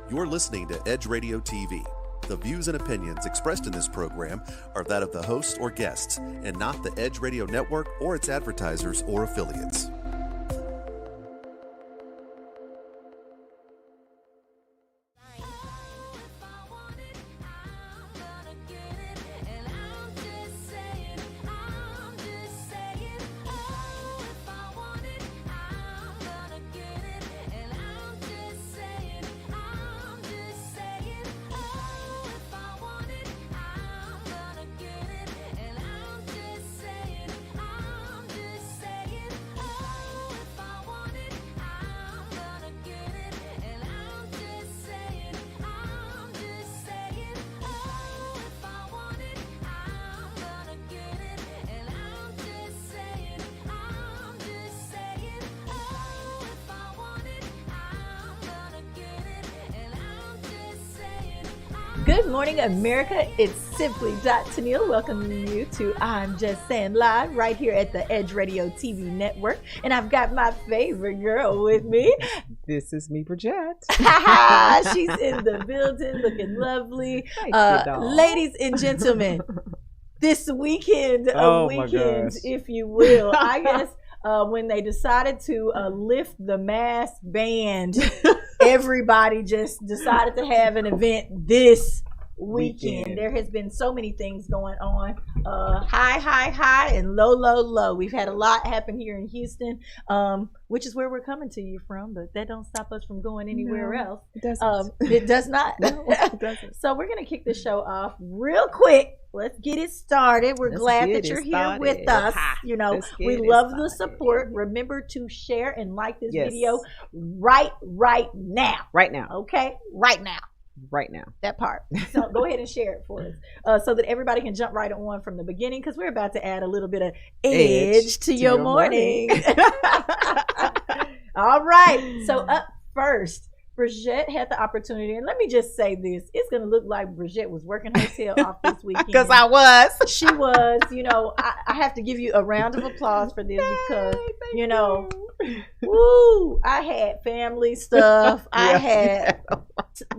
You're listening to Edge Radio TV. The views and opinions expressed in this program are that of the hosts or guests, and not the Edge Radio Network or its advertisers or affiliates. Good morning, America. It's Simply Tennille welcoming you to I'm Just Saying Live right here at the Edge Radio TV network. And I've got my favorite girl with me. This is me, Bridget. She's in the building looking lovely. Ladies and gentlemen, this weekend of weekends, if you will, I guess when they decided to lift the mask ban, everybody just decided to have an event this weekend. There has been so many things going on. High, and low. We've had a lot happen here in Houston, which is where we're coming to you from, but that don't stop us from going anywhere else. It doesn't. It does not. No, it doesn't. So we're going to kick the show off real quick. Let's get it started. We're glad that you're here with us. You know, we love the support. Remember to share and like this video right now. Right now. Okay? Right now. Right now. That part. So go ahead and share it for us so that everybody can jump right on from the beginning, because we're about to add a little bit of edge to your morning. All right. So up first, Bridget had the opportunity, and let me just say this. It's going to look like Bridget was working her tail off this weekend. Because I was. She was. You know, I have to give you a round of applause for this because, you know, woo, I had family stuff. I had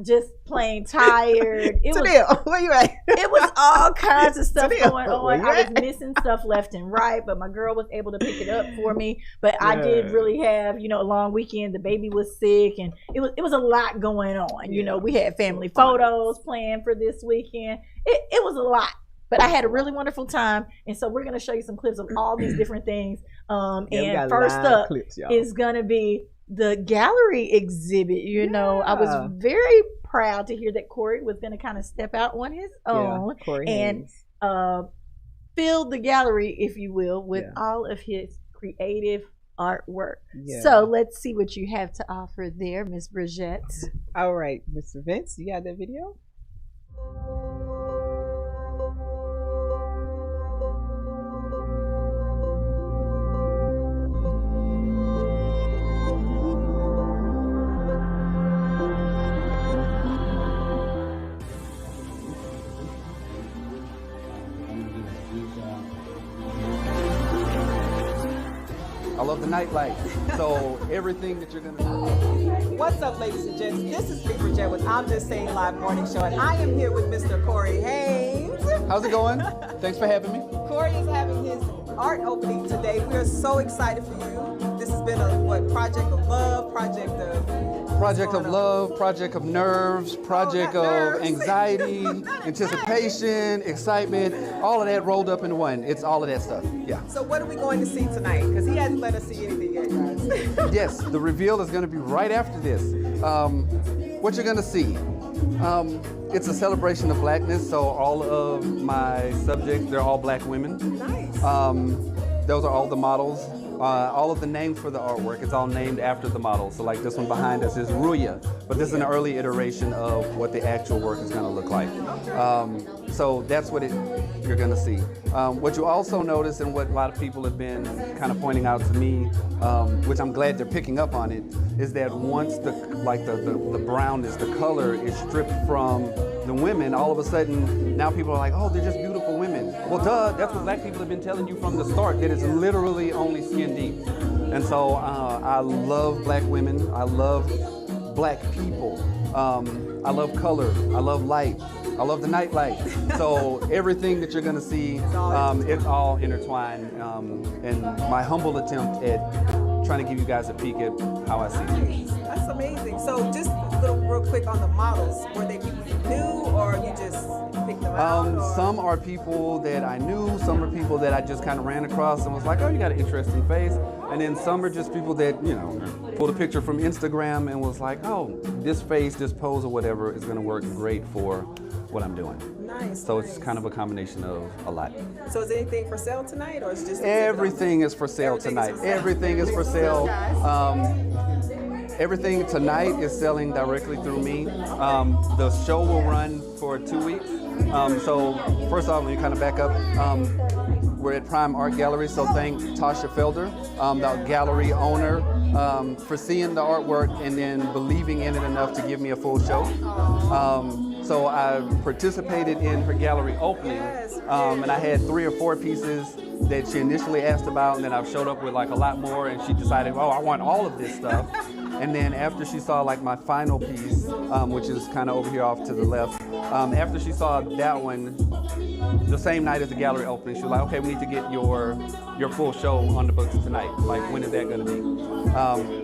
just plain tired. Where you at? It was all kinds of stuff going on. I was missing stuff left and right, but my girl was able to pick it up for me. But I did really have, you know, a long weekend. The baby was sick, and it was a lot going on. You know, we had family photos planned for this weekend. It was a lot. But I had a really wonderful time, and so we're going to show you some clips of all these different things. And first up is going to be the gallery exhibit. You know, I was very proud to hear that Corey was going to kind of step out on his own and fill the gallery, if you will, with all of his creative artwork. So let's see what you have to offer there, Miss Bridget. All right, Mr. Vince, you got that video? I love the nightlife. So everything that you're gonna do. What's up, ladies and gents? This is me, Bridget, with I'm Just Saying Live Morning Show, and I am here with Mr. Corey Haynes. How's it going? Thanks for having me. Corey is having his art opening today. We are so excited for you. This has been a project of love, project of love, project of nerves, project of anxiety, anticipation, excitement, all of that rolled up into one. It's all of that stuff. Yeah. So what are we going to see tonight? Because he hasn't let us see anything yet, guys. Yes, the reveal is going to be right after this. What you're going to see, it's a celebration of blackness. So all of my subjects, they're all black women. Nice. Those are all the models. All of the names for the artwork, it's all named after the model. So like this one behind us is Ruya, but this is an early iteration of what the actual work is going to look like. So that's what you're going to see. What you also notice, and what a lot of people have been kind of pointing out to me, which I'm glad they're picking up on it, is that once the brownness, the color is stripped from the women, all of a sudden now people are like, oh, they're just beautiful women. Well, duh, that's what black people have been telling you from the start, that it's literally only skin deep. And so I love black women. I love black people. I love color. I love light. I love the night light. So everything that you're going to see, it's all intertwined. And my humble attempt at trying to give you guys a peek at how I see things. That's amazing. So just real quick on the models. Were they people you knew, or you just picked them out? Some are people that I knew. Some are people that I just kind of ran across and was like, oh, you got an interesting face. And then some are just people that, you know, pulled a picture from Instagram and was like, oh, this face, this pose or whatever is going to work great for what I'm doing. Nice. So it's kind of a combination of a lot. So is anything for sale tonight, or is it just everything is for sale tonight? Everything is for sale. Everything tonight is selling directly through me. The show will run for 2 weeks. So first off, let me kind of back up. We're at Prime Art Gallery, so thank Tasha Felder, the gallery owner, for seeing the artwork and then believing in it enough to give me a full show. So I participated in her gallery opening, and I had 3 or 4 pieces that she initially asked about, and then I showed up with like a lot more, and she decided, oh, I want all of this stuff. And then after she saw like my final piece, which is kind of over here off to the left, after she saw that one, the same night as the gallery opening, she was like, okay, we need to get your full show on the books tonight. Like, when is that going to be?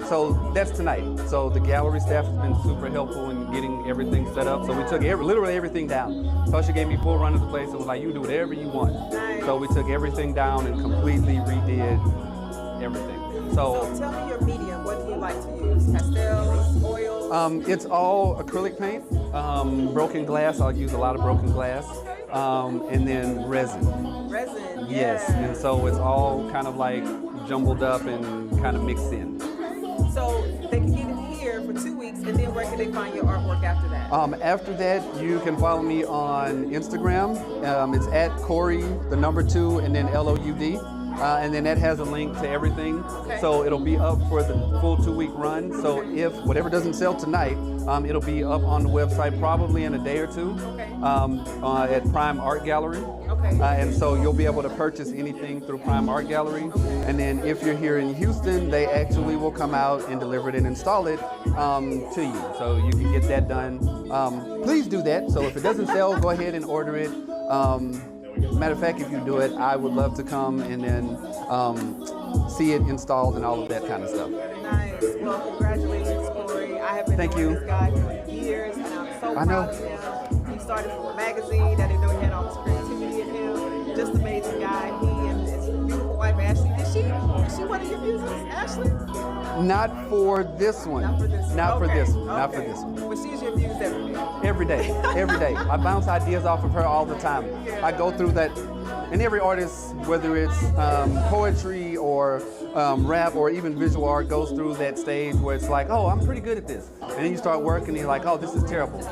So that's tonight. So the gallery staff has been super helpful in getting everything set up. So we took literally everything down. Tasha gave me full run of the place and was like, you do whatever you want. So we took everything down and completely redid everything. So tell me your medium. What do you like to use? Pastels, oils? It's all acrylic paint, broken glass. I'll use a lot of broken glass, and then resin. Resin, yes. Yeah. And so it's all kind of like jumbled up and kind of mixed in. So they can get it here for 2 weeks, and then where can they find your artwork after that? After that, you can follow me on Instagram. It's at Corey, the number 2, and then LOUD. And then that has a link to everything. Okay. So it'll be up for the full 2-week run. So if whatever doesn't sell tonight, it'll be up on the website probably in a day or 2. Okay. At Prime Art Gallery. Okay. And so you'll be able to purchase anything through Prime Art Gallery. And then if you're here in Houston, they actually will come out and deliver it and install it to you. So you can get that done. Please do that. So if it doesn't sell, go ahead and order it. Matter of fact, if you do it, I would love to come and then see it installed and all of that kind of stuff. Nice. Well, congratulations, Corey. I have been knowing this guy for years, and I'm so proud of him. He started from a magazine. I didn't know he had all this creativity in him. Just amazing guy. He and his beautiful wife, Ashley. Is she one of your muses, Ashley? Not for this one. Not for this one. Not for Okay. this one. Okay. Not for this one. But she's your muse every day. Every day, every day. I bounce ideas off of her all the time. I go through that, and every artist, whether it's poetry or rap or even visual art, goes through that stage where it's like, oh, I'm pretty good at this. And then you start working and you're like, oh, this is terrible.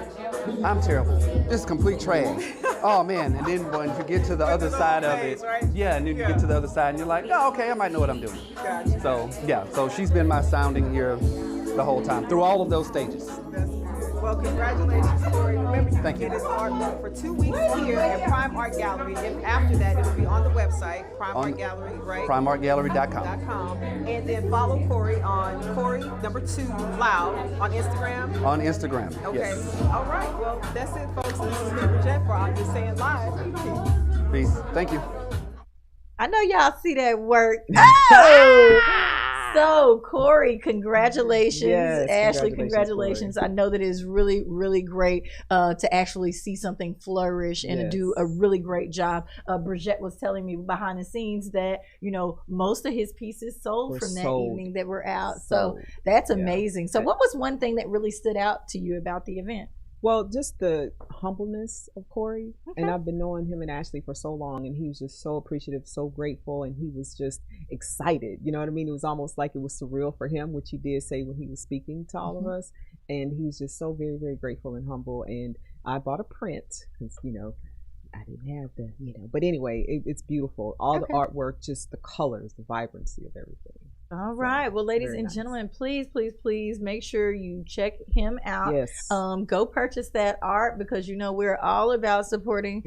I'm terrible. This is complete trash. Oh man, and then when you get to the other side of it, yeah, and then you get to the other side and you're like, oh, okay, I might know what I'm doing. Gotcha. So yeah, so she's been my sounding ear the whole time, through all of those stages. That's good. Well, congratulations, Corey. Remember, you Thank can you. get his artwork for 2 weeks here at Prime Art Gallery. And after that, it will be on the website, Prime Art Gallery, right? PrimeArtGallery.com. And then follow Corey on Corey, number 2, Loud, on Instagram. On Instagram, Okay. yes. All right. Well, that's it, folks. This is Kimber Jet for I'm Just Saying Live. Peace. Thank you. I know y'all see that work. Oh! So, Corey, congratulations. Yes, Ashley, congratulations, congratulations. I know that it is really, really great to actually see something flourish and do a really great job. Bridget was telling me behind the scenes that, you know, most of his pieces sold from that evening that were out. So that's amazing. So what was one thing that really stood out to you about the event? Well, just the humbleness of Corey. And I've been knowing him and Ashley for so long, and he was just so appreciative, so grateful, and he was just excited. You know what I mean? It was almost like it was surreal for him, which he did say when he was speaking to all of us. And he was just so very, very grateful and humble. And I bought a print because, you know, I didn't have but anyway, it's beautiful. All the artwork, just the colors, the vibrancy of everything. All right. Well, ladies and gentlemen, please make sure you check him out. Yes. Go purchase that art because we're all about supporting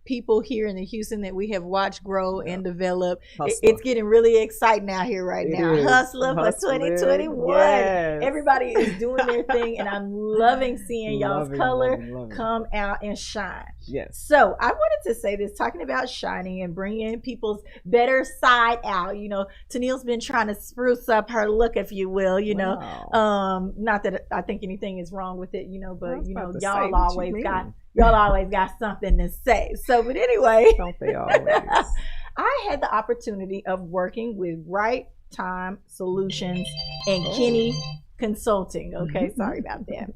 people here in the Houston that we have watched grow and develop. It's getting really exciting out here right now. Hustler for 2021. Yes. Everybody is doing their thing, and I'm loving seeing y'all's color come out and shine. Yes. So I wanted to say this, talking about shining and bringing people's better side out. Tennille's been trying to spruce up her look, if you will, not that I think anything is wrong with it, but y'all always got something to say. So, but anyway, don't they always? I had the opportunity of working with Right Time Solutions and Kenny Consulting. Okay, sorry about that.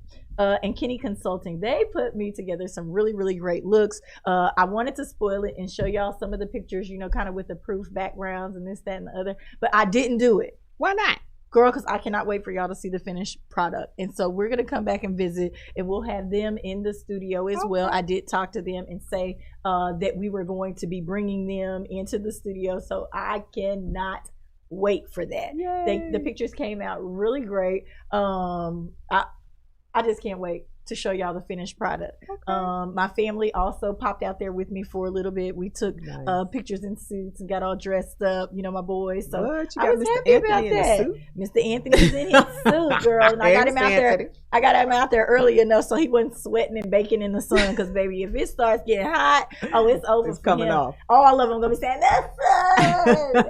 And Kenny Consulting, they put me together some really, really great looks. I wanted to spoil it and show y'all some of the pictures, kind of with the proof backgrounds and this, that, and the other. But I didn't do it. Why not? Girl, because I cannot wait for y'all to see the finished product. And so we're going to come back and visit, and we'll have them in the studio as well. I did talk to them and say that we were going to be bringing them into the studio. So I cannot wait for that. The pictures came out really great. I just can't wait to show y'all the finished product. My family also popped out there with me for a little bit. We took pictures in suits and got all dressed up, my boys. So I was happy about that. Mr. Anthony's in his suit, girl. And I got him out there. I got him out there early enough so he wasn't sweating and baking in the sun. Because baby, if it starts getting hot, it's over. It's coming off. All of them gonna be saying, "Listen."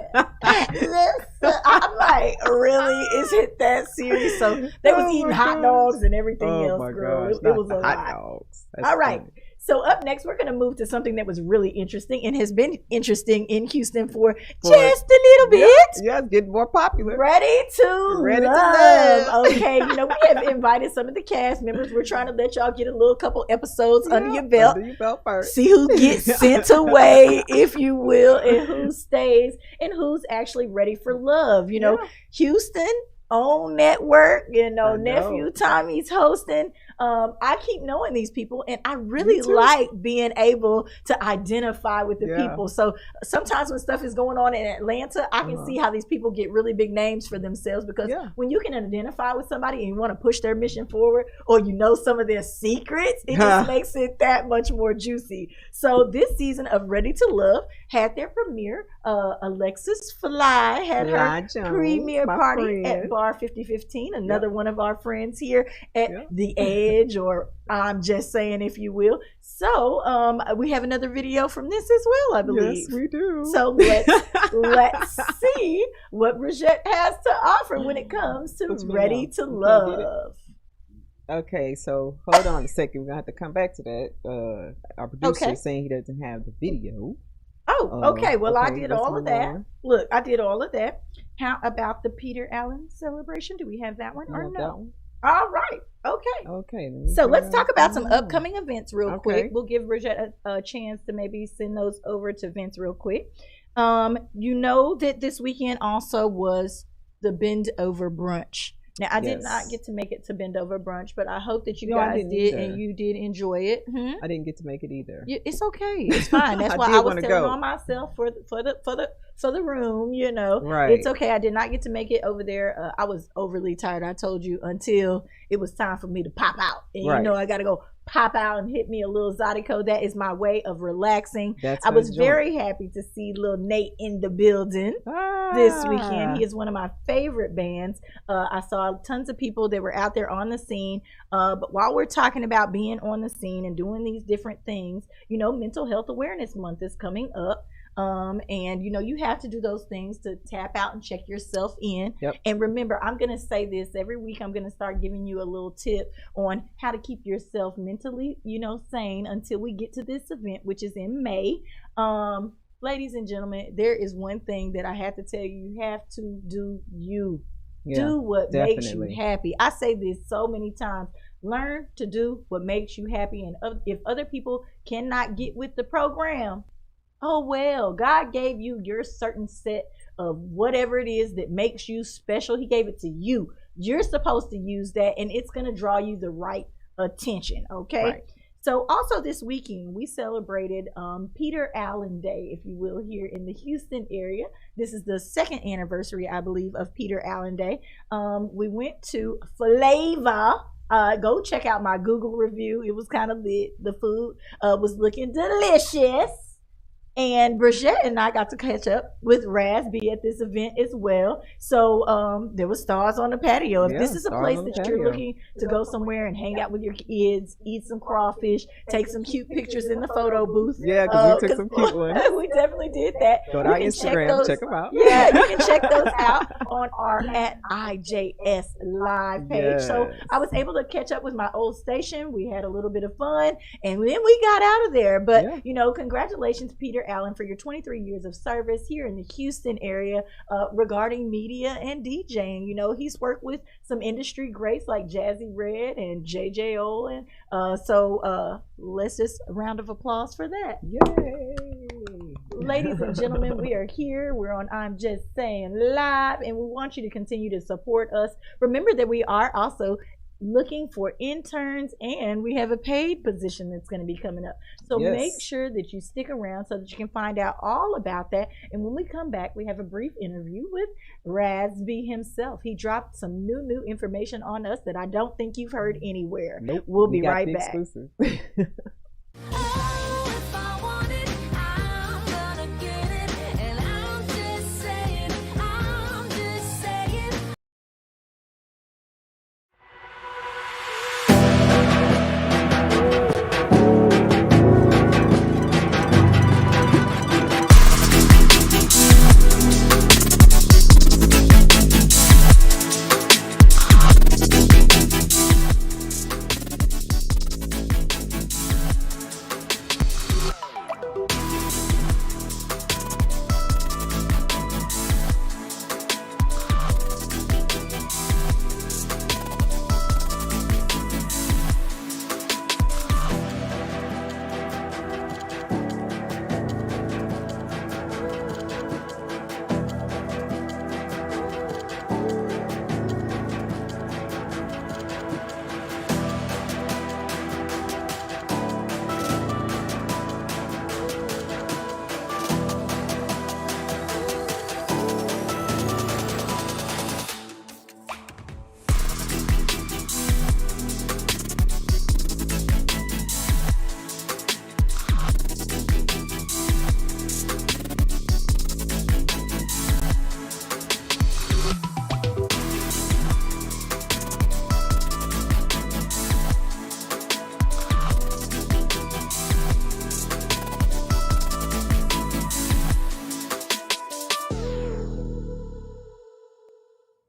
I'm like, really? Is it that serious? So they was eating hot dogs and everything else, girl. It was a lot. All right. Funny. So up next, we're going to move to something that was really interesting and has been interesting in Houston for just a little bit. Yeah, it's getting more popular. Ready to love. Okay, we have invited some of the cast members. We're trying to let y'all get a couple episodes under your belt. Under your belt first. See who gets sent away, if you will, and who stays, and who's actually ready for love. Houston own network, nephew Tommy's hosting. I keep knowing these people, and I really like being able to identify with the people. So sometimes when stuff is going on in Atlanta, I can see how these people get really big names for themselves, because when you can identify with somebody and you want to push their mission forward, or some of their secrets, it just makes it that much more juicy. So this season of Ready to Love had their premiere. Alexis Fly had her premiere party at Bar 5015, another one of our friends here at the Edge, or I'm just saying, if you will. So we have another video from this as well, I believe. Yes, we do. So let's see what Bridgette has to offer when it comes to Ready to Love. Okay, so hold on a second. We're going to have to come back to that. Our producer is saying he doesn't have the video. Oh, okay. Well, I did all of that. Look, I did all of that. How about the Peter Allen celebration? Do we have that one or no? All right. Okay. So let's talk about some upcoming events real quick. We'll give Bridgette a chance to maybe send those over to Vince real quick. That this weekend also was the Bend Over Brunch. Now, I did not get to make it to Bend Over Brunch, but I hope that you guys did and you did enjoy it. I didn't get to make it either. It's okay. It's fine. That's why I was telling on myself for the room, Right. It's okay. I did not get to make it over there. I was overly tired, I told you, until it was time for me to pop out. And I got to go pop out and hit me a little Zydeco. That is my way of relaxing. I was very happy to see Lil Nate in the building this weekend. He is one of my favorite bands. I saw tons of people that were out there on the scene. But while we're talking about being on the scene and doing these different things, Mental Health Awareness Month is coming up. And you have to do those things to tap out and check yourself in. And remember, I'm going to say this every week. I'm going to start giving you a little tip on how to keep yourself mentally, sane until we get to this event, which is in May. Ladies and gentlemen, there is one thing that I have to tell you. You have to do you. Do what makes you happy. I say this so many times. Learn to do what makes you happy. And if other people cannot get with the program, oh well, God gave you your certain set of whatever it is that makes you special. He gave it to you. You're supposed to use that, and it's going to draw you the right attention, okay? Right. So also this weekend, we celebrated Peter Allen Day, if you will, here in the Houston area. This is the second anniversary, I believe, of Peter Allen Day. We went to Flavor. Go check out my Google review. It was kind of lit. The food was looking delicious. And Brigitte and I got to catch up with Raz B at this event as well. So there were stars on the patio. If this is a place that you're looking to go somewhere and hang out with your kids, eat some crawfish, take some cute pictures in the photo booth. Yeah, because we took some cute ones. We definitely did that. Go to our Instagram, check them out. Yeah, you can check those out on our @IJS Live page. Yes. So I was able to catch up with my old station. We had a little bit of fun, and then we got out of there. But, you know, congratulations, Peter Allen, for your 23 years of service here in the Houston area regarding media and DJing. You know, he's worked with some industry greats like Jazzy Red and JJ Olin. So let's just a round of applause for that. Yay! Ladies and gentlemen, we are here. We're on I'm Just Saying Live, and we want you to continue to support us. Remember that we are also looking for interns, and we have a paid position that's going to be coming up. So make sure that you stick around so that you can find out all about that. And when we come back, we have a brief interview with Raz B himself. He dropped some new information on us that I don't think you've heard anywhere. Nope. We'll be right back. Exclusive.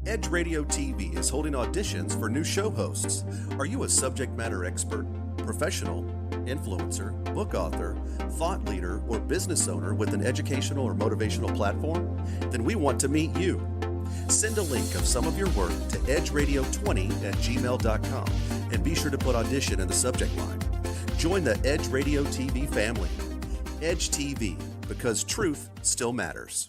Edge Radio TV is holding auditions for new show hosts. Are you a subject matter expert, professional, influencer, book author, thought leader, or business owner with an educational or motivational platform? Then we want to meet you. Send a link of some of your work to edgeradio20@gmail.com and be sure to put audition in the subject line. Join the Edge Radio TV family. Edge TV, because truth still matters.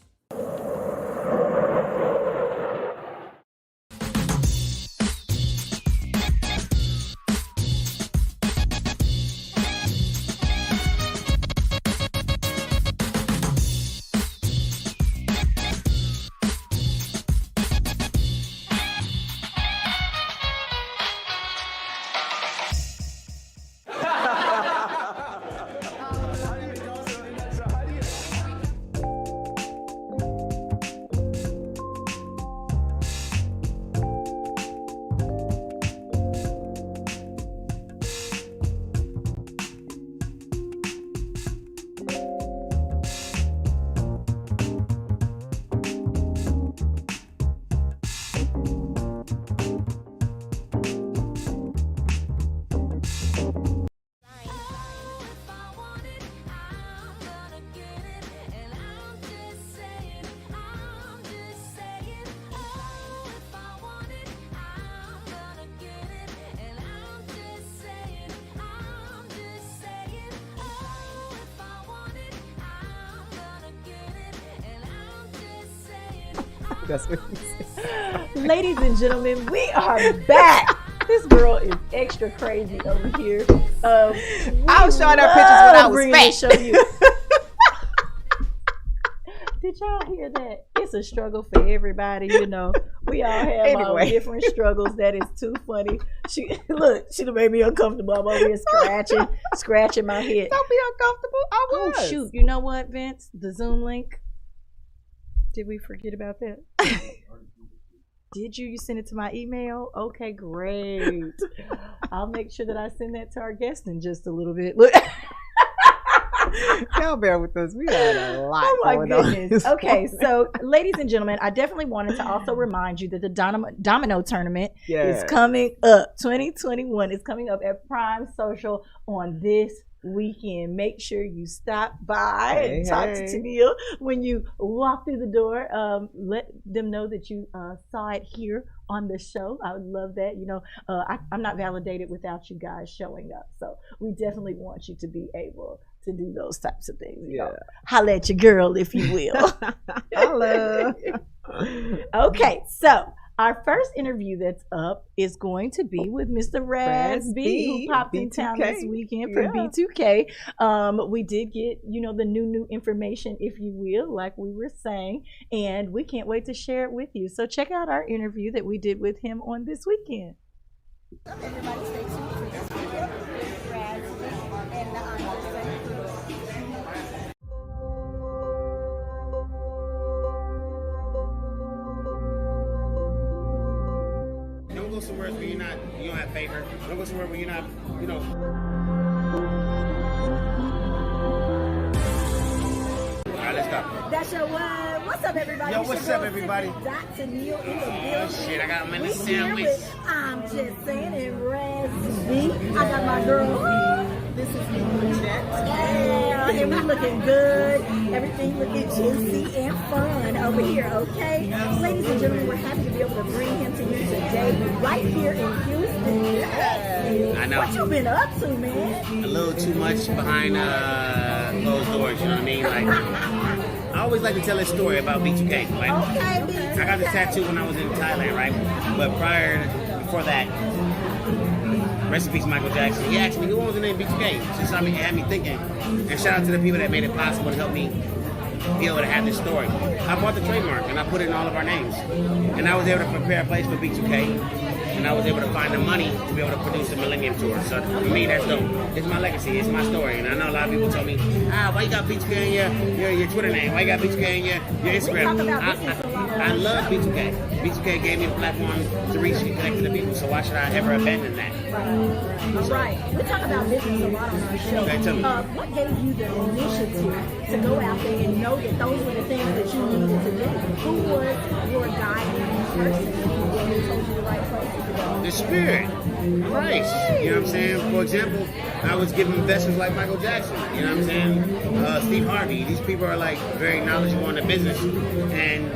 That's what he said. Ladies and gentlemen, we are back. This girl is extra crazy over here. I was showing her pictures when I was fat. Show you. Did y'all hear that? It's a struggle for everybody, you know. We all have our different struggles. That is too funny. She done made me uncomfortable. I'm over here scratching my head. Don't be uncomfortable. I was. Oh shoot! You know what, Vince? The Zoom link. Did we forget about that? Did you? You sent it to my email? Okay, great. I'll make sure that I send that to our guest in just a little bit. Look. Y'all bear with us. We got a lot. Oh my goodness. Okay, so ladies and gentlemen, I definitely wanted to also remind you that the Domino tournament is coming up. 2021 is coming up at Prime Social on this weekend. Make sure you stop by and talk to Tennille when you walk through the door. Let them know that you saw it here on the show. I would love that. You know, I'm not validated without you guys showing up, so we definitely want you to be able to do those types of things. You know, holla at your girl, if you will. Holla. Okay, so our first interview that's up is going to be with Mr. Raz B, who popped in town this weekend for B2K. We did get, you know, the new information, if you will, like we were saying, and we can't wait to share it with you. So check out our interview that we did with him on this weekend. Everybody stay tuned for this weekend with Raz B and the Don't go somewhere where you don't have favor. Don't go somewhere where you're not, you know. All right, let's go. That's your one. What's up, everybody? Yo, what's up, everybody? Dr. Neil in the building. Oh, shit, I got them in the sandwich. I'm just saying, and Raz B. I got my girl. This is Nicole Jet. Yeah, and we looking good. Everything looking juicy and fun over here, okay? Ladies and gentlemen, we're happy to be able to bring him to you today, right here in Houston. Yes. I know. What you been up to, man? A little too much behind closed doors, you know what I mean? Like, I always like to tell a story about B2K. Like, Okay, I got the tattoo when I was in Thailand, right? But before that, rest in peace, Michael Jackson. He asked me, who owns the name B2K? Just had me thinking. And shout out to the people that made it possible to help me be able to have this story. I bought the trademark and I put it in all of our names. And I was able to prepare a place for B2K. And I was able to find the money to be able to produce a Millennium Tour. So for me, that's dope. It's my legacy. It's my story. And I know a lot of people tell me, why you got B2K in your Twitter name? Why you got B2K in your Instagram? I love B2K. B2K gave me a platform to reach and connect to the people. So why should I ever abandon that? Right. We talk about business a lot on our show. Okay, tell me. What gave you the initiative to go out there and know that those were the things that you needed to do? Who was your guiding person who told you the right places to go? The spirit, Christ. You know what I'm saying? For example, I was giving investors like Michael Jackson. You know what I'm saying? Steve Harvey. These people are like very knowledgeable in the business, and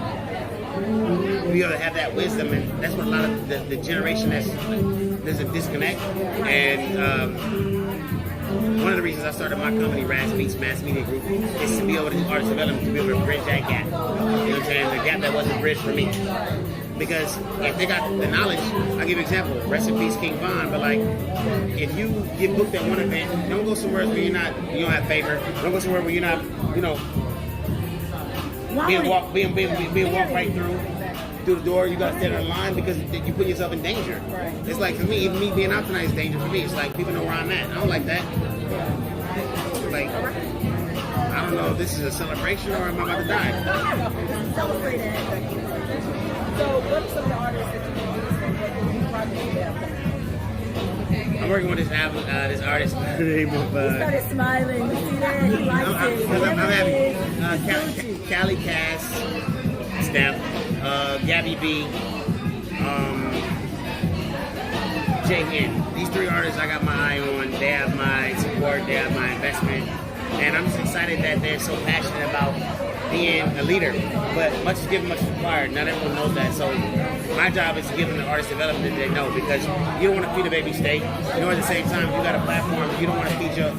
be able to have that wisdom, and that's what a lot of the generation there's a disconnect. And one of the reasons I started my company, Raz Beats Mass Media Group, is to be able to do artist development, to be able to bridge that gap. You know what I'm saying? The gap that wasn't bridged for me. Because if they got the knowledge, I'll give you an example. Rest in peace, King Von. But like, if you get booked at one event, don't go somewhere where you don't have favor. Don't go somewhere where you're not, you know, being walked right through the door. You gotta stand in line because you put yourself in danger. Right. It's like for me, even me being out tonight is danger for me. It's like people know where I'm at. I don't like that. Like, I don't know if this is a celebration or am I about to die? Celebrate it. So, what are some of the artists that you project? I'm working with this artist by the name of. He started smiling. You see that? He likes it. I'm having Callie Cass, Stamp, Gabby B, Jay Hen. These three artists I got my eye on. They have my support. They have my investment. And I'm just excited that they're so passionate about being a leader. But much is given, much is required. Not everyone knows that. So my job is to give them the artist development that they know, because you don't want to feed a baby steak. You know, at the same time, you got a platform. You don't want to feed the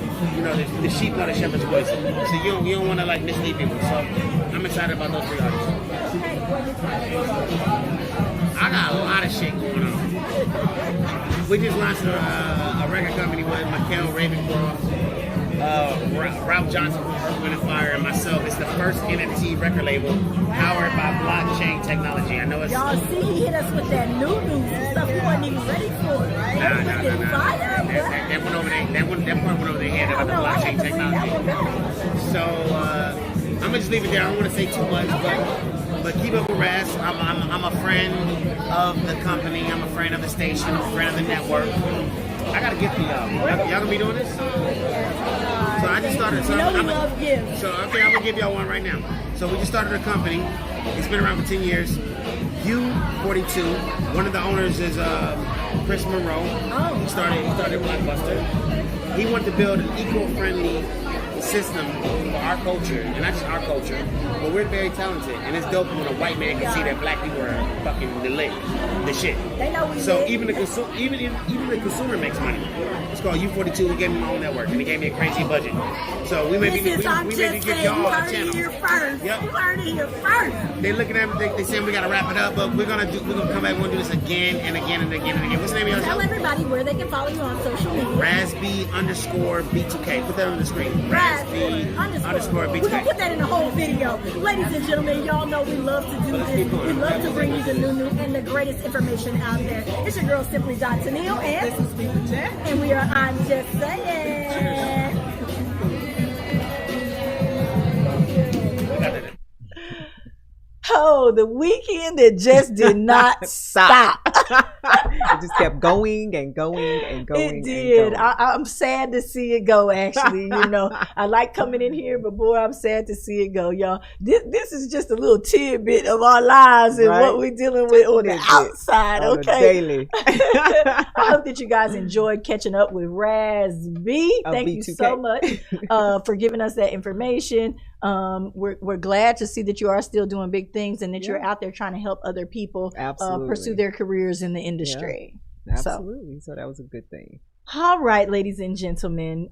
sheep know the shepherd's voice. So you don't want to like mislead people. So I'm excited about those three artists. I got a lot of shit going on. We just launched a record company with Mikhail Ravencroft, Ralph Johnson from Earth, Wind & Fire, and myself. It's the first NFT record label powered by blockchain technology. I know it's... Y'all see, he hit us with that new and stuff we wasn't even ready for, right? Nah. That went over there. That part went over their head about the blockchain technology. So I'm gonna just leave it there. I don't want to say too much, but keep up with Raz. I'm a friend of the company. I'm a friend of the station. I'm a friend of the network. I got a gift for y'all. Y'all gonna be doing this? So I just started. So we love gifts. So okay, I'm gonna give y'all one right now. So we just started a company. It's been around for 10 years. U42. One of the owners is Chris Monroe. Oh. He started Blockbuster. He wanted to build an eco-friendly system for our culture, and not just our culture, but we're very talented, and it's dope when a white man can see that black people are fucking the shit. They know we so lit. even the consumer makes money. It's called U42. We gave me my own network, and they gave me a crazy budget. So we may be give y'all a channel. Here first. Yep. You heard it here first. They're looking at me. They saying we gotta wrap it up, but we're gonna come back. We're gonna do this again and again and again and again. What's the name of your Tell show? everybody where they can follow you on social media. Razb_B2K. Put that on the screen. Razb_B2K. We're gonna put that in the whole video. Ladies and gentlemen, y'all know we love to do this. We love to bring you the new and the greatest information out there. It's your girl Simply Tennille, and This is Stephen Jack. and we are I'm Just Saying. Oh, the weekend that just did not stop. It just kept going and going and going. It did. And going. I'm sad to see it go, actually. You know, I like coming in here, but boy, I'm sad to see it go, y'all. This is just a little tidbit of our lives and what we're dealing with on the outside, on okay? Daily. I hope that you guys enjoyed catching up with Raz B. Thank you so much for giving us that information. We're glad to see that you are still doing big things and that you're out there trying to help other people pursue their careers in the industry. Yeah, absolutely. So that was a good thing. All right, ladies and gentlemen.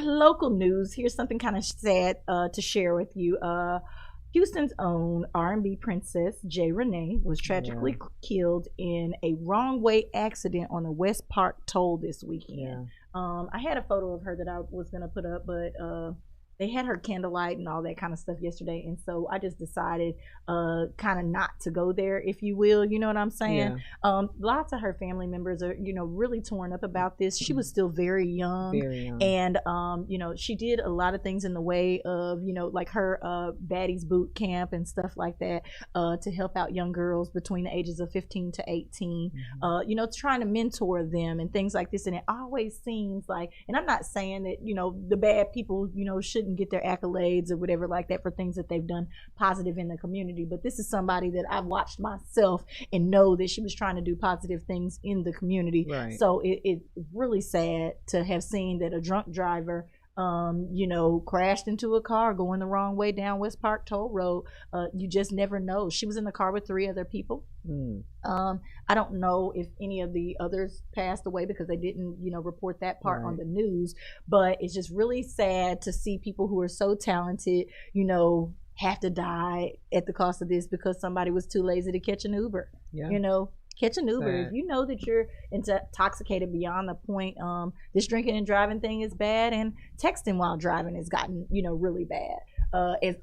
Local news. Here's something kind of sad to share with you. Houston's own R&B princess Jay Renee was tragically killed in a wrong way accident on the West Park toll this weekend. I had a photo of her that I was going to put up, but they had her candlelight and all that kind of stuff yesterday, and so I just decided kind of not to go there, if you will. You know what I'm saying? Lots of her family members are, really torn up about this. She was still very young. And she did a lot of things in the way of, like her Baddies boot camp and stuff like that, to help out young girls between the ages of 15 to 18, trying to mentor them and things like this. And it always seems like, and I'm not saying that, the bad people, shouldn't get their accolades or whatever like that for things that they've done positive in the community, but this is somebody that I've watched myself and know that she was trying to do positive things in the community. So it's really sad to have seen that a drunk driver crashed into a car going the wrong way down West Park Toll Road. You just never know. She was in the car with 3 other people. I don't know if any of the others passed away because they didn't, report that part on the news, but it's just really sad to see people who are so talented, have to die at the cost of this because somebody was too lazy to catch an Uber. Catch an Uber. If you know that you're intoxicated beyond the point, this drinking and driving thing is bad, and texting while driving has gotten, really bad.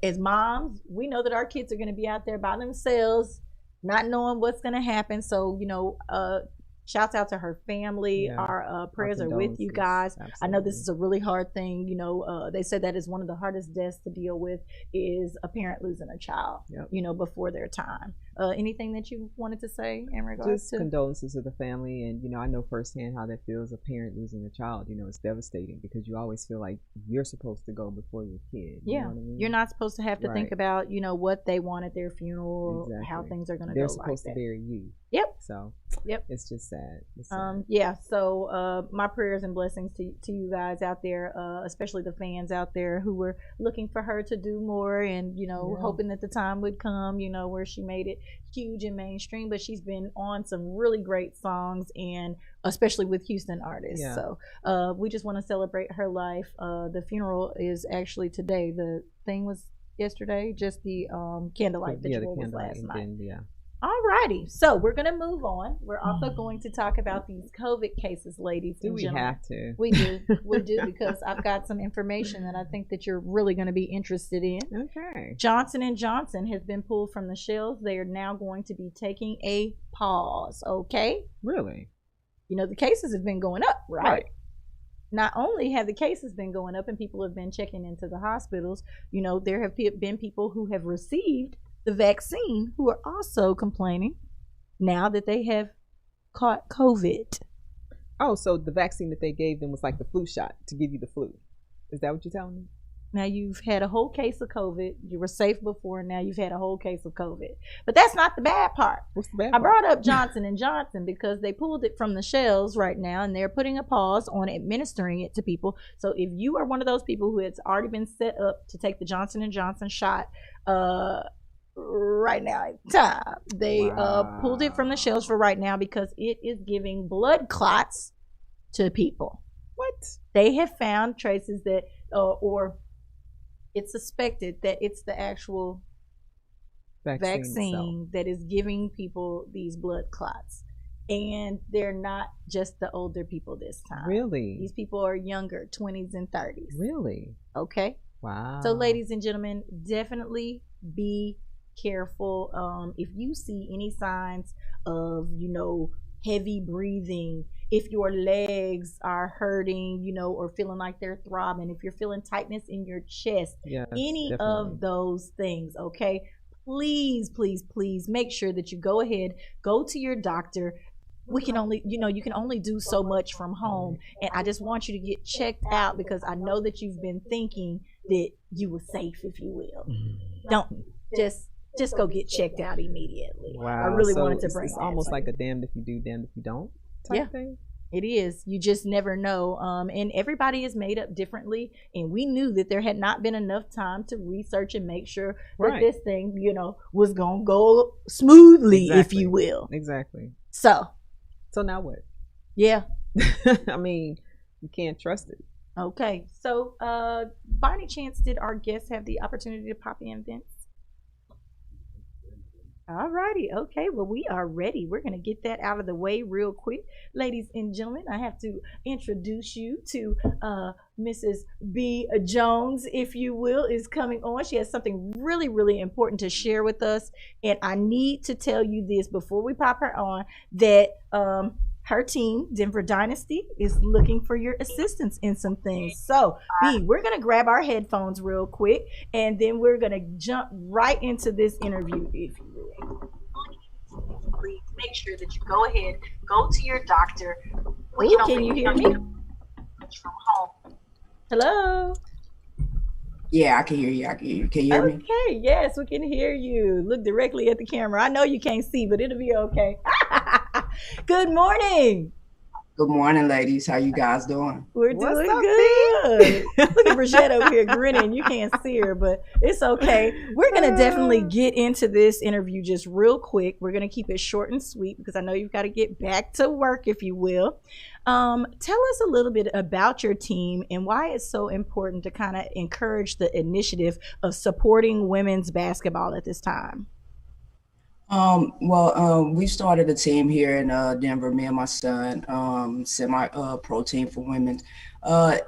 As moms, we know that our kids are going to be out there by themselves, not knowing what's going to happen. So, shouts out to her family. Our prayers are with you guys. Absolutely. I know this is a really hard thing. They said that is one of the hardest deaths to deal with is a parent losing a child, before their time. Anything that you wanted to say in regards Just to? condolences to the family. And, I know firsthand how that feels, a parent losing a child. It's devastating because you always feel like you're supposed to go before your kid. You know what I mean? You're not supposed to have to think about, what they want at their funeral, how things are going to go. They're supposed to bury you. So it's just sad. It's sad. So my prayers and blessings to you guys out there, especially the fans out there who were looking for her to do more and hoping that the time would come where she made it huge and mainstream. But she's been on some really great songs, and especially with Houston artists. So we just want to celebrate her life. The funeral is actually today. The thing was yesterday. Just the candlelight ritual was last night. All righty. So we're going to move on. We're also going to talk about these COVID cases, ladies and gentlemen. Do we have to? We do. We do, because I've got some information that I think that you're really going to be interested in. Okay. Johnson & Johnson has been pulled from the shelves. They are now going to be taking a pause, okay? Really? You know, the cases have been going up, right? Not only have the cases been going up and people have been checking into the hospitals, you know, there have been people who have received the vaccine who are also complaining now that they have caught COVID. Oh, so the vaccine that they gave them was like the flu shot to give you the flu. Is that what you're telling me? Now you've had a whole case of COVID. You were safe before, and now you've had a whole case of COVID. But that's not the bad part. What's the bad part? I brought up Johnson & Johnson because they pulled it from the shelves right now, and they're putting a pause on administering it to people. So if you are one of those people who has already been set up to take the Johnson & Johnson shot, right now time they pulled it from the shelves for right now because it is giving blood clots to people. What? They have found traces that or it's suspected that it's the actual vaccine that is giving people these blood clots, and they're not just the older people this time. Really? These people are younger, 20s and 30s. Really? Okay. Wow. So ladies and gentlemen, definitely be careful. If you see any signs of, you know, heavy breathing, if your legs are hurting, you know, or feeling like they're throbbing, if you're feeling tightness in your chest, any of those things, okay, please make sure that you go ahead, go to your doctor. We can only, you know, you can only do so much from home, and I just want you to get checked out because I know that you've been thinking that you were safe, if you will. Don't just go get checked out immediately. Wow. I really wanted to bring it's almost like a damned if you do, damned if you don't type thing. It is. You just never know. And everybody is made up differently. And we knew that there had not been enough time to research and make sure that this thing, you know, was going to go smoothly, if you will. Exactly. So now what? Yeah. I mean, you can't trust it. Okay. So by any chance, did our guests have the opportunity to pop in, Vince? All righty. Okay. Well, we are ready. We're going to get that out of the way real quick. Ladies and gentlemen, I have to introduce you to Mrs. B. Jones, if you will, is coming on. She has something really, really important to share with us. And I need to tell you this before we pop her on, that her team, Denver Dynasty, is looking for your assistance in some things. So, B, we're going to grab our headphones real quick, and then we're going to jump right into this interview, if you will. Please make sure that you go ahead, go to your doctor. Can you hear me? From home. Hello? Yeah, I can hear you. Can you hear me? Okay, yes, we can hear you. Look directly at the camera. I know you can't see, but it'll be okay. Good morning. Good morning, ladies. How you guys doing? We're doing good. Look at Brigitte over here grinning. You can't see her, but it's okay. We're going to definitely get into this interview just real quick. We're going to keep it short and sweet because I know you've got to get back to work, if you will. Tell us a little bit about your team and why it's so important to kind of encourage the initiative of supporting women's basketball at this time. We started a team here in Denver, me and my son, semi-pro team for women.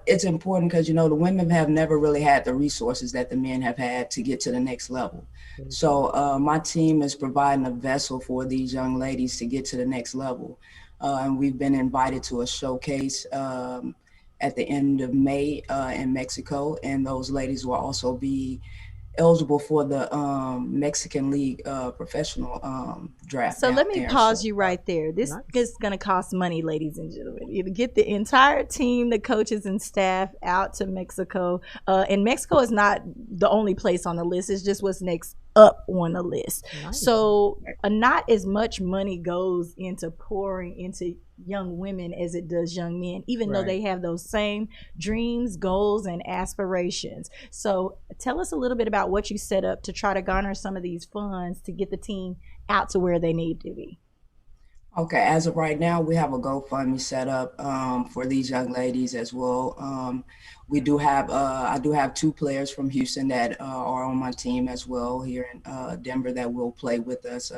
It's important because, you know, the women have never really had the resources that the men have had to get to the next level. Mm-hmm. So my team is providing a vessel for these young ladies to get to the next level. And we've been invited to a showcase at the end of May in Mexico. And those ladies will also be eligible for the Mexican League professional draft. So let me pause you right there. This is going to cost money, ladies and gentlemen. You get the entire team, the coaches and staff out to Mexico. And Mexico is not the only place on the list. It's just what's next up on the list. Nice. So not as much money goes into pouring into young women as it does young men, even though they have those same dreams, goals, and aspirations. So tell us a little bit about what you set up to try to garner some of these funds to get the team out to where they need to be. Okay, as of right now, we have a GoFundMe set up for these young ladies as well. We do have, I do have 2 players from Houston that are on my team as well here in Denver that will play with us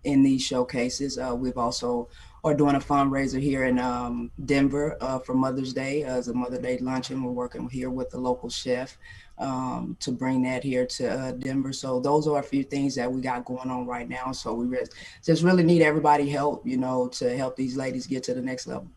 in these showcases. We've also are doing a fundraiser here in Denver for Mother's Day as a Mother's Day luncheon. We're working here with the local chef to bring that here to Denver. So those are a few things that we got going on right now. So we just really need everybody help, you know, to help these ladies get to the next level.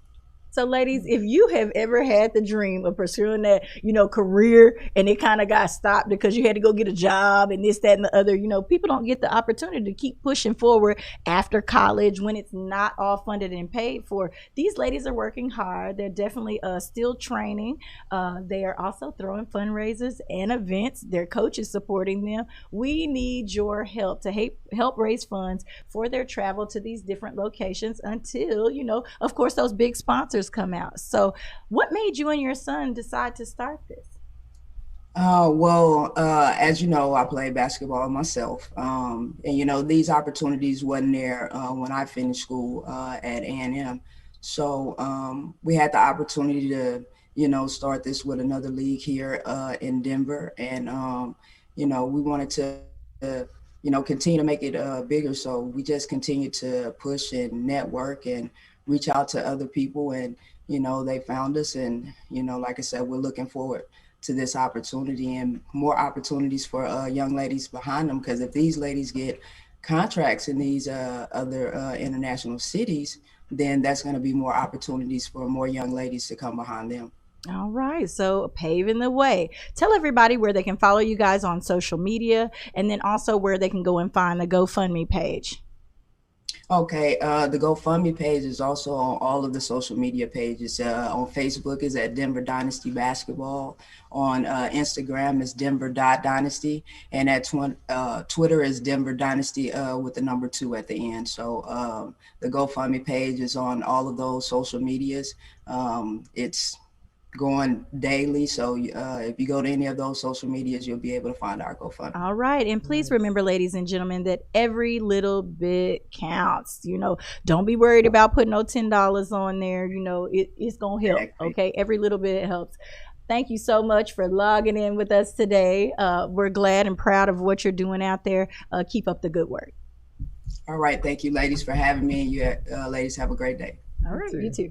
So ladies, if you have ever had the dream of pursuing that, you know, career and it kind of got stopped because you had to go get a job and this, that, and the other, you know, people don't get the opportunity to keep pushing forward after college when it's not all funded and paid for. These ladies are working hard. They're definitely still training. They are also throwing fundraisers and events. Their coach is supporting them. We need your help to help raise funds for their travel to these different locations until, you know, of course, those big sponsors come out. So what made you and your son decide to start this? Well, as you know, I play basketball myself. And, you know, these opportunities wasn't there when I finished school at A&M. So we had the opportunity to, you know, start this with another league here in Denver. And, you know, we wanted to, you know, continue to make it bigger. So we just continue to push and network and reach out to other people, and you know, they found us, and you know, like I said, we're looking forward to this opportunity and more opportunities for young ladies behind them, because if these ladies get contracts in these other international cities, then that's going to be more opportunities for more young ladies to come behind them. All right, so paving the way. Tell everybody where they can follow you guys on social media, and then also where they can go and find the GoFundMe page. Okay, the GoFundMe page is also on all of the social media pages. On Facebook is at Denver Dynasty Basketball. On Instagram is Denver.Dynasty. And at Twitter is Denver Dynasty with the number 2 at the end. So the GoFundMe page is on all of those social medias. It's going daily, so if you go to any of those social medias, you'll be able to find our GoFundMe. All right, and please remember, ladies and gentlemen, that every little bit counts. You know, don't be worried about putting no $10 on there. You know, it's gonna help. Okay, every little bit helps. Thank you so much for logging in with us today. We're glad and proud of what you're doing out there. Keep up the good work. All right, thank you, ladies, for having me. You ladies have a great day. All right, you too.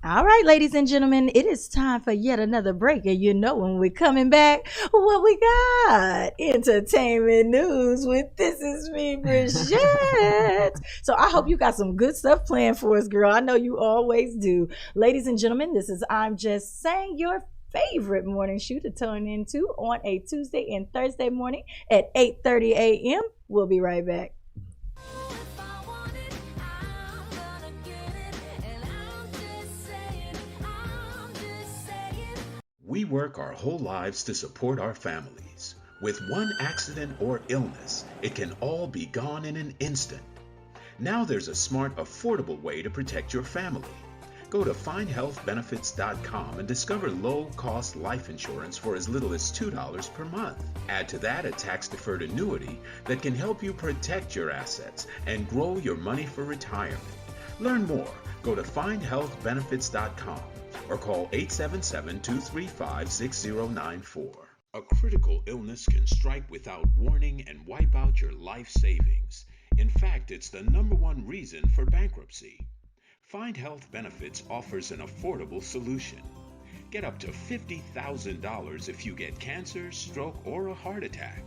All right, ladies and gentlemen, it is time for yet another break. And you know, when we're coming back, what we got? Entertainment news with This Is Me, Bridgette. So I hope you got some good stuff planned for us, girl. I know you always do. Ladies and gentlemen, this is I'm Just Saying, your favorite morning show to tune into on a Tuesday and Thursday morning at 8:30 a.m. We'll be right back. We work our whole lives to support our families. With one accident or illness, it can all be gone in an instant. Now there's a smart, affordable way to protect your family. Go to findhealthbenefits.com and discover low-cost life insurance for as little as $2 per month. Add to that a tax-deferred annuity that can help you protect your assets and grow your money for retirement. Learn more. Go to findhealthbenefits.com. or call 877-235-6094. A critical illness can strike without warning and wipe out your life savings. In fact, it's the #1 reason for bankruptcy. Find Health Benefits offers an affordable solution. Get up to $50,000 if you get cancer, stroke, or a heart attack,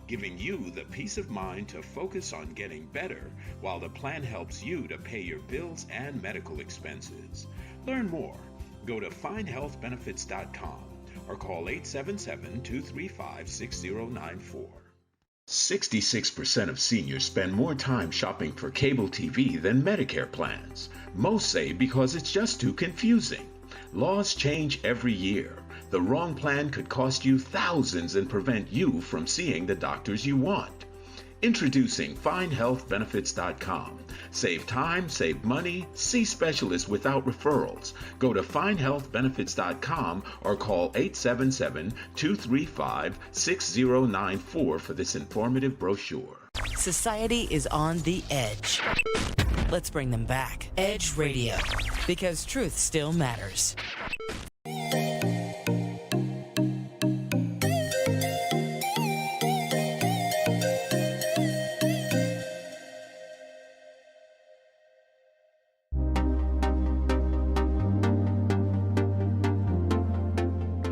giving you the peace of mind to focus on getting better while the plan helps you to pay your bills and medical expenses. Learn more. Go to findhealthbenefits.com or call 877-235-6094. 66% of seniors spend more time shopping for cable TV than Medicare plans. Most say because it's just too confusing. Laws change every year. The wrong plan could cost you thousands and prevent you from seeing the doctors you want. Introducing findhealthbenefits.com. Save time, save money, see specialists without referrals. Go to findhealthbenefits.com or call 877-235-6094 for this informative brochure. Society is on the edge. Let's bring them back. Edge Radio, because truth still matters.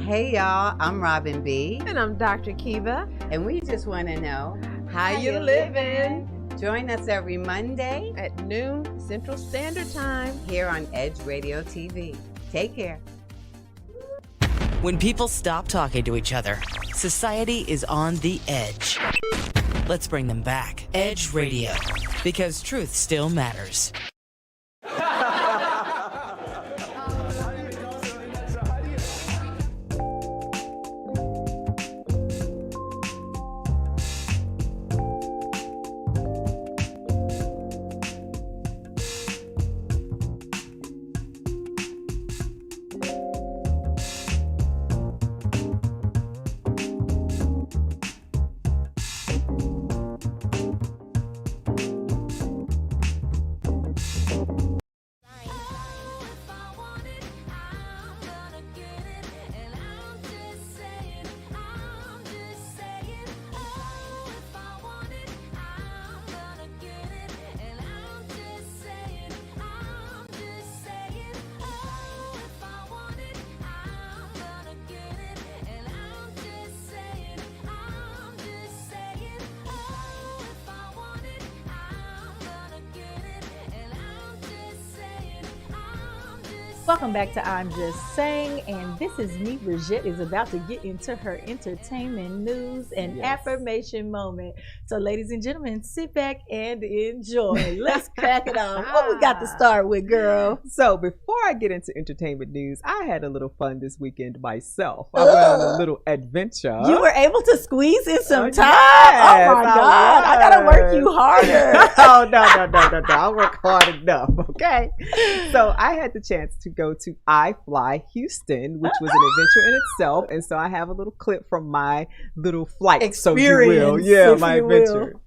Hey y'all, I'm Robin B. And I'm Dr. Kiva. And we just want to know how you living. Join us every Monday at noon Central Standard Time here on Edge Radio TV. Take care. When people stop talking to each other, society is on the edge. Let's bring them back. Edge Radio, because truth still matters. Welcome back to I'm Just Saying, and this is me. Bridget is about to get into her entertainment news and affirmation moment. So, ladies and gentlemen, sit back and enjoy. Let's crack it off. What we got to start with, girl? So, before I get into entertainment news, I had a little fun this weekend myself. I went on a little adventure. You were able to squeeze in some time? Yes, oh my God. I got to work you harder. Oh, no. I work hard enough, okay? So, I had the chance to go to iFly Houston, which was an adventure in itself. And so I have a little clip from my little flight. Experience, so you will. Yeah, my adventure. Will.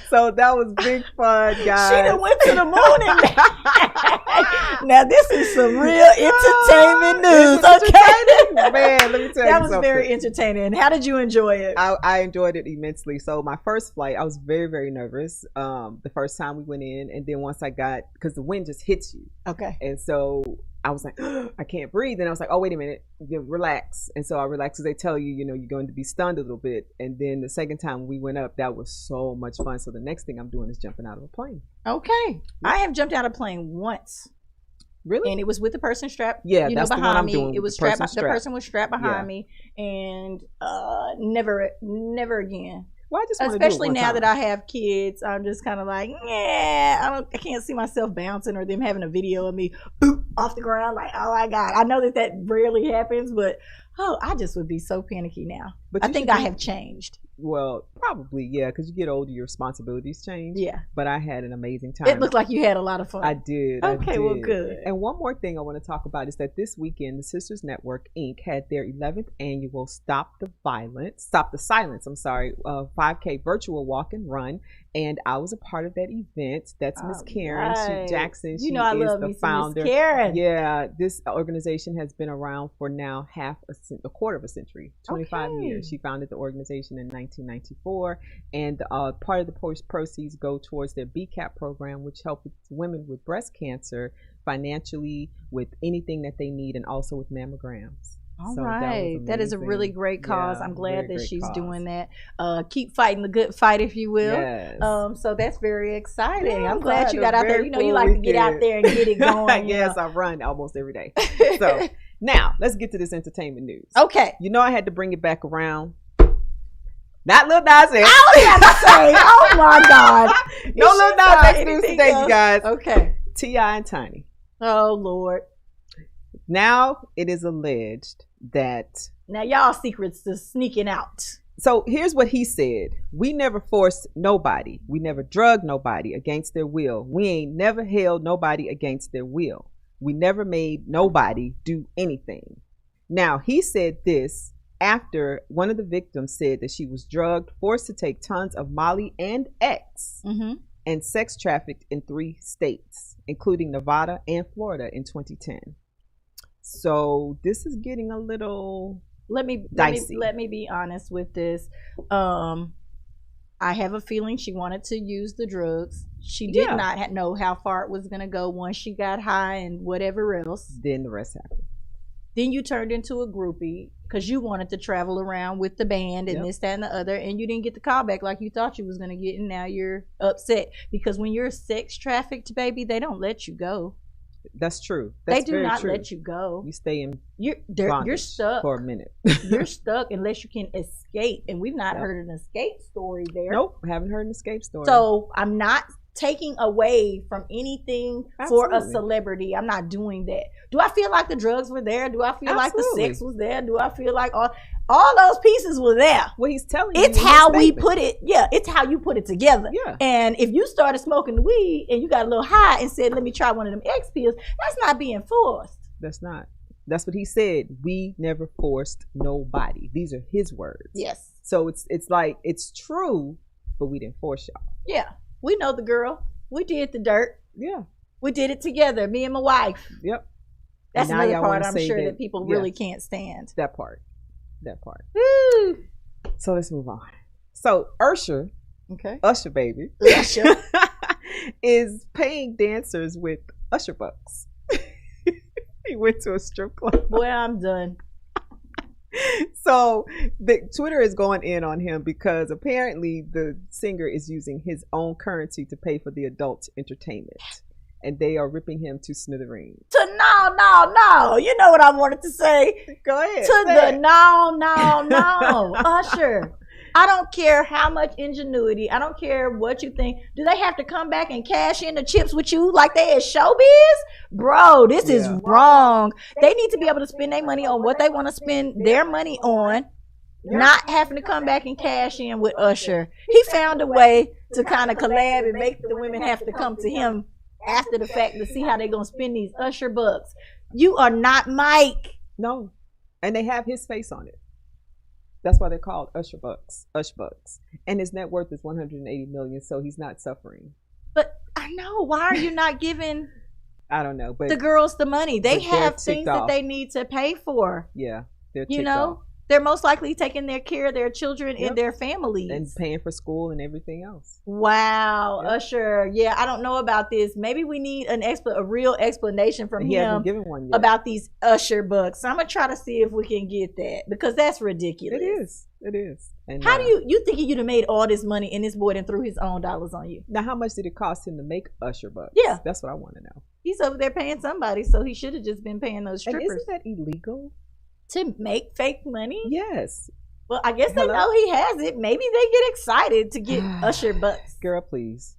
So that was big fun, guys. She done went to the moon and now this is some real entertainment news. Okay, man, let me tell you that was something. very entertaining. How did you enjoy it? I enjoyed it immensely. So my first flight, I was very, very nervous. The first time we went in, and then once I got, because the wind just hits you. Okay. And so I was like, I can't breathe. And I was like, oh, wait a minute, relax. And so I relaxed, because they tell you, you're going to be stunned a little bit. And then the second time we went up, that was so much fun. So the next thing I'm doing is jumping out of a plane. Okay. I have jumped out of a plane once. Really? And it was with the person strapped, that's behind the one I'm me. doing. It was the strapped. The person was strapped behind me, and never again. Well, I just especially now that I have kids, I'm just kind of like, I can't see myself bouncing or them having a video of me boop off the ground. Like, oh my God, I know that rarely happens, but I just would be so panicky now. But I think I have changed. Well, probably, yeah, because you get older, your responsibilities change. Yeah. But I had an amazing time. It looked like you had a lot of fun. I did. Okay, well, good. And one more thing I want to talk about is that this weekend, the Sisters Network, Inc. had their 11th annual Stop the Silence, 5K virtual walk and run. And I was a part of that event. That's Miss Karen Right. Jackson. She I is love the me some founder. Miss Karen. Yeah, this organization has been around for now a quarter of a century, 25 years. She founded the organization in 1994, and part of the proceeds go towards their BCAP program, which helps women with breast cancer financially with anything that they need, and also with mammograms. All So right. That is a really great cause. Yeah, I'm glad very that great she's cause. doing that. Keep fighting the good fight, if you will. Yes. So that's very exciting. Yes, I'm I glad had you a got out there. very You know, you full like to get out weekend. there and get it going. you Yes, know. I run almost every day. So now let's get to this entertainment news. Okay. You know I had to bring it back around. Not Lil Nas X. I was about to say, oh my God. No You Lil should Nas try X news anything today, else. you guys. Okay. T.I. and Tiny. Oh, Lord. Now it is alleged that. Now, y'all secrets is sneaking out. So here's what he said. We never forced nobody. We never drugged nobody against their will. We ain't never held nobody against their will. We never made nobody do anything. Now, he said this after one of the victims said that she was drugged, forced to take tons of Molly and X, and sex trafficked in 3 states, including Nevada and Florida in 2010. So this is getting a little dicey. Let me be honest with this. I have a feeling she wanted to use the drugs. She did not know how far it was going to go once she got high and whatever else. Then the rest happened. Then you turned into a groupie because you wanted to travel around with the band and this, that, and the other, and you didn't get the call back like you thought you was going to get, and now you're upset because when you're sex trafficked, baby, they don't let you go. That's true. That's they do very not true. let you go. You stay in You're bondage stuck for a minute. You're stuck unless you can escape, and we've not heard an escape story there. Nope, haven't heard an escape story. So I'm not taking away from anything for a Absolutely. celebrity. I'm not doing that. Do I feel like the drugs were there? Do I feel like the Absolutely. sex was there? Do I feel like all those pieces were there? Well, he's telling you. It's in his how we statement. put it. Yeah, it's how you put it together. Yeah. And if you started smoking the weed and you got a little high and said, "Let me try one of them X pills," that's not being forced. That's not. That's what he said. We never forced nobody. These are his words. Yes. So it's like it's true, but we didn't force y'all. Yeah. We know the girl. We did the dirt. Yeah. We did it together, me and my wife. Yep. That's And now another y'all part wanna I'm say sure that people yeah, really can't stand. That part. That part. Woo. So let's move on. So Usher, Okay. Usher baby, Usher. is paying dancers with Usher bucks. He went to a strip club. Boy, I'm done. So the Twitter is going in on him because apparently the singer is using his own currency to pay for the adult entertainment, and they are ripping him to smithereens. No. You know what I wanted to say? Go ahead. To say the it. no. Usher. I don't care how much ingenuity. I don't care what you think. Do they have to come back and cash in the chips with you like they is showbiz? Bro, this is wrong. They need to be able to spend their money on what they want to spend their money on, not having to come back and cash in with Usher. He found a way to kind of collab and make the women have to come to him after the fact to see how they're going to spend these Usher bucks. You are not Mike. No, and they have his face on it. That's why they're called Usher bucks. Ush bucks, and his net worth is 180 million, so he's not suffering. But I know, why are you not giving I don't know, but the girls the money? They but they're have ticked things that off. they need to pay for. yeah, they're You ticked know, off. they're most likely taking their care of their children Yep. and their families. And paying for school and everything else. Wow, Yep. Usher. Yeah, I don't know about this. Maybe we need a real explanation from And he hasn't him given one yet. about these Usher bucks. I'm gonna try to see if we can get that because that's ridiculous. It is. It is. And How do you think you'd have made all this money and this boy done threw his own dollars on you? now? How much did it cost him to make Usher bucks? Yeah. That's what I want to know. He's over there paying somebody, so he should have just been paying those And strippers isn't that illegal? to make fake money. Yes. Well, I guess they Hello? know he has it. Maybe they get excited to get Usher bucks. Girl, please.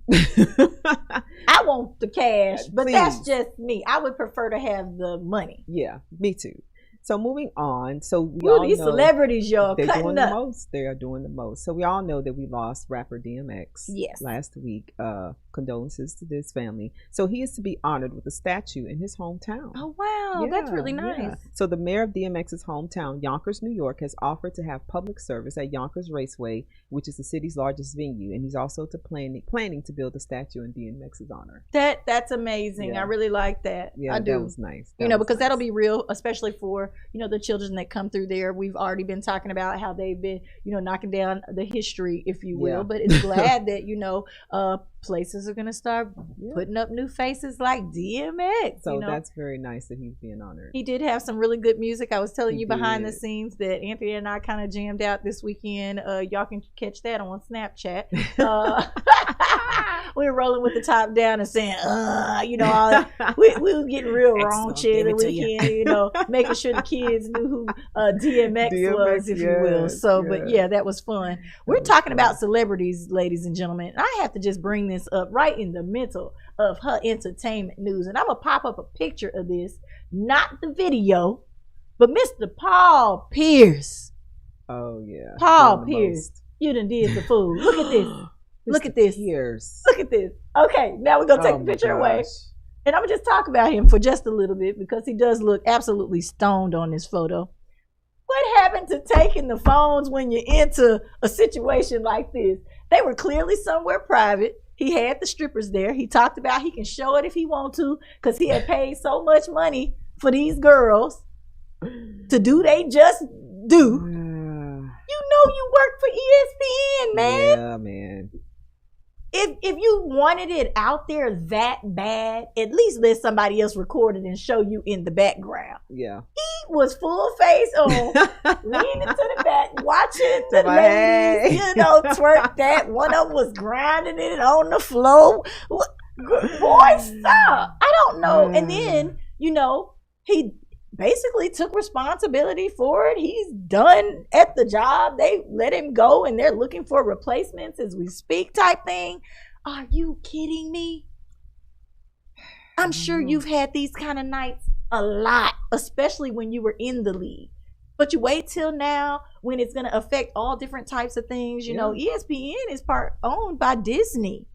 I want the cash, but that's Please. just me. I would prefer to have the money. Yeah, me too. So moving on, so we Ooh, all these know celebrities, y'all, they're cutting doing up. the most. They are doing the most. So we all know that we lost rapper DMX last week. Condolences to this family. So he is to be honored with a statue in his hometown. Oh wow, that's really nice. Yeah. So the mayor of DMX's hometown, Yonkers, New York, has offered to have public service at Yonkers Raceway, which is the city's largest venue, and he's also planning to build a statue in DMX's honor. That's amazing. Yeah. I really like that. Yeah, I do. That was nice. Because that'll be real, especially for the children that come through there. We've already been talking about how they've been knocking down the history, if you will. Yeah. But it's glad that places are gonna start putting up new faces like DMX. So that's very nice that he's being honored. He did have some really good music. I was telling you behind the did. scenes that Anthony and I kind of jammed out this weekend. Y'all can catch that on Snapchat. We were rolling with the top down and saying, all that. We were getting real raunchy the weekend, making sure the kids knew who DMX was, if you will. So, but yeah, that was fun. We're talking about celebrities, ladies and gentlemen. I have to just bring this up right in the middle of her entertainment news. And I'm going to pop up a picture of this, not the video, but Mr. Paul Pierce. Oh, yeah. Paul Pierce. You done did the fool. Look at this. Look at this. Pierce. Look at this. Okay, now we're going to take the picture away. And I'm going to just talk about him for just a little bit because he does look absolutely stoned on this photo. What happened to taking the phones when you're into a situation like this? They were clearly somewhere private. He had the strippers there. He talked about he can show it if he wants to because he had paid so much money for these girls to do they just do. You work for ESPN, man. Yeah, man. If you wanted it out there that bad, at least let somebody else record it and show you in the background. Yeah. He was full face on, leaning to the back, watching the ladies, twerk that. One of them was grinding it on the floor. Boy, stop. I don't know. And then, he basically took responsibility for it. He's done at the job. They let him go and they're looking for replacements as we speak type thing. Are you kidding me? I'm sure you've had these kind of nights a lot, especially when you were in the league. But you wait till now when it's going to affect all different types of things. ESPN is owned by Disney.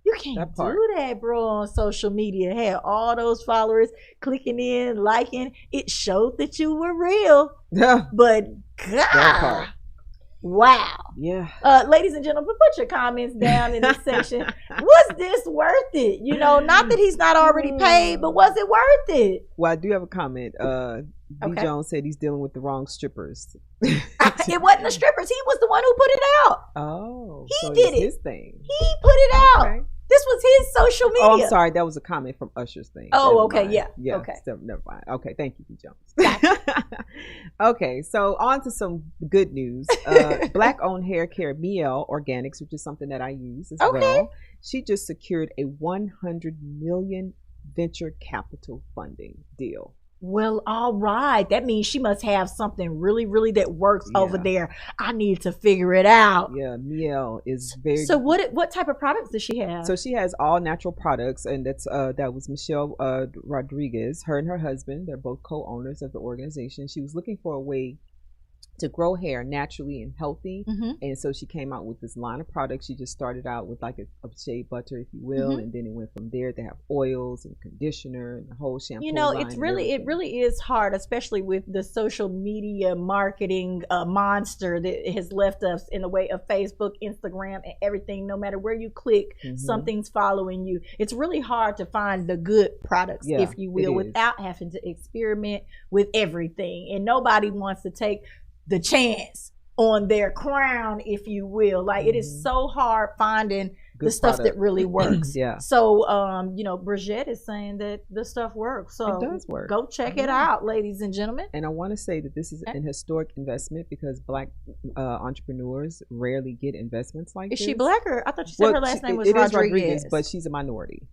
You can't do that, bro, on social media. Had all those followers clicking in, liking. It showed that you were real. Yeah. But God, wow. Yeah. Ladies and gentlemen, put your comments down in this section. Was this worth it? Not that he's not already paid, but was it worth it? Well, I do have a comment. B. Jones said he's dealing with the wrong strippers. It wasn't the strippers. He was the one who put it out. Oh. He did it. His thing. He put it out. Okay. This was his social media. Oh, I'm sorry. That was a comment from Usher's thing. Oh, never okay. mind. Yeah. Okay. So, never mind. Okay. Thank you, B. Jones. Okay. So on to some good news. Black-owned hair care Mielle Organics, which is something that I use as well. She just secured a $100 million venture capital funding deal. Well, all right. That means she must have something really, really that works over there. I need to figure it out. Yeah, Mielle is very. So what type of products does she have? So she has all natural products, and that was Michelle Rodriguez. Her and her husband, they're both co-owners of the organization. She was looking for a way to grow hair naturally and healthy. And so she came out with this line of products. She just started out with like a shea butter, if you will, and then it went from there. They have oils and conditioner and the whole shampoo line. It really is hard, especially with the social media marketing monster that has left us in the way of Facebook, Instagram, and everything. No matter where you click, something's following you. It's really hard to find the good products, if you will, without having to experiment with everything. And nobody wants to take the chance on their crown, if you will. Like it is so hard finding the stuff that really works. So, Bridget is saying that the stuff works. So it does work. Go check it out, ladies and gentlemen. And I want to say that this is an historic investment because Black entrepreneurs rarely get investments like this. Is she Black or I thought you said her last name was Rodriguez. But she's a minority.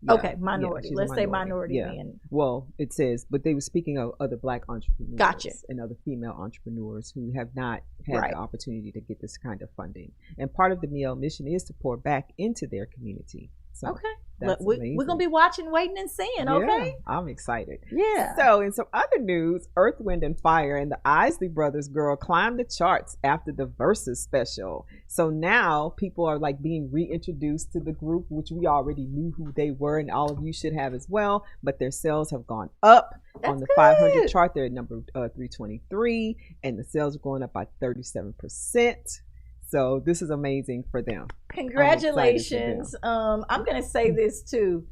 Okay, minority. Let's say minority. Well, it says, but they were speaking of other Black entrepreneurs. Gotcha. And other female entrepreneurs who have not had the opportunity to get this kind of funding. And part of the Mielle mission is to pour back into their community. So okay. That's We're going to be watching, waiting, and seeing, okay? Yeah, I'm excited. Yeah. So, in some other news, Earth, Wind, and Fire and the Isley Brothers girl climbed the charts after the Versus special. So now people are like being reintroduced to the group, which we already knew who they were, and all of you should have as well. But their sales have gone up. That's on the good. 500 chart. They're at number 323, and the sales are going up by 37%. So this is amazing for them. Congratulations. I'm going to say this too.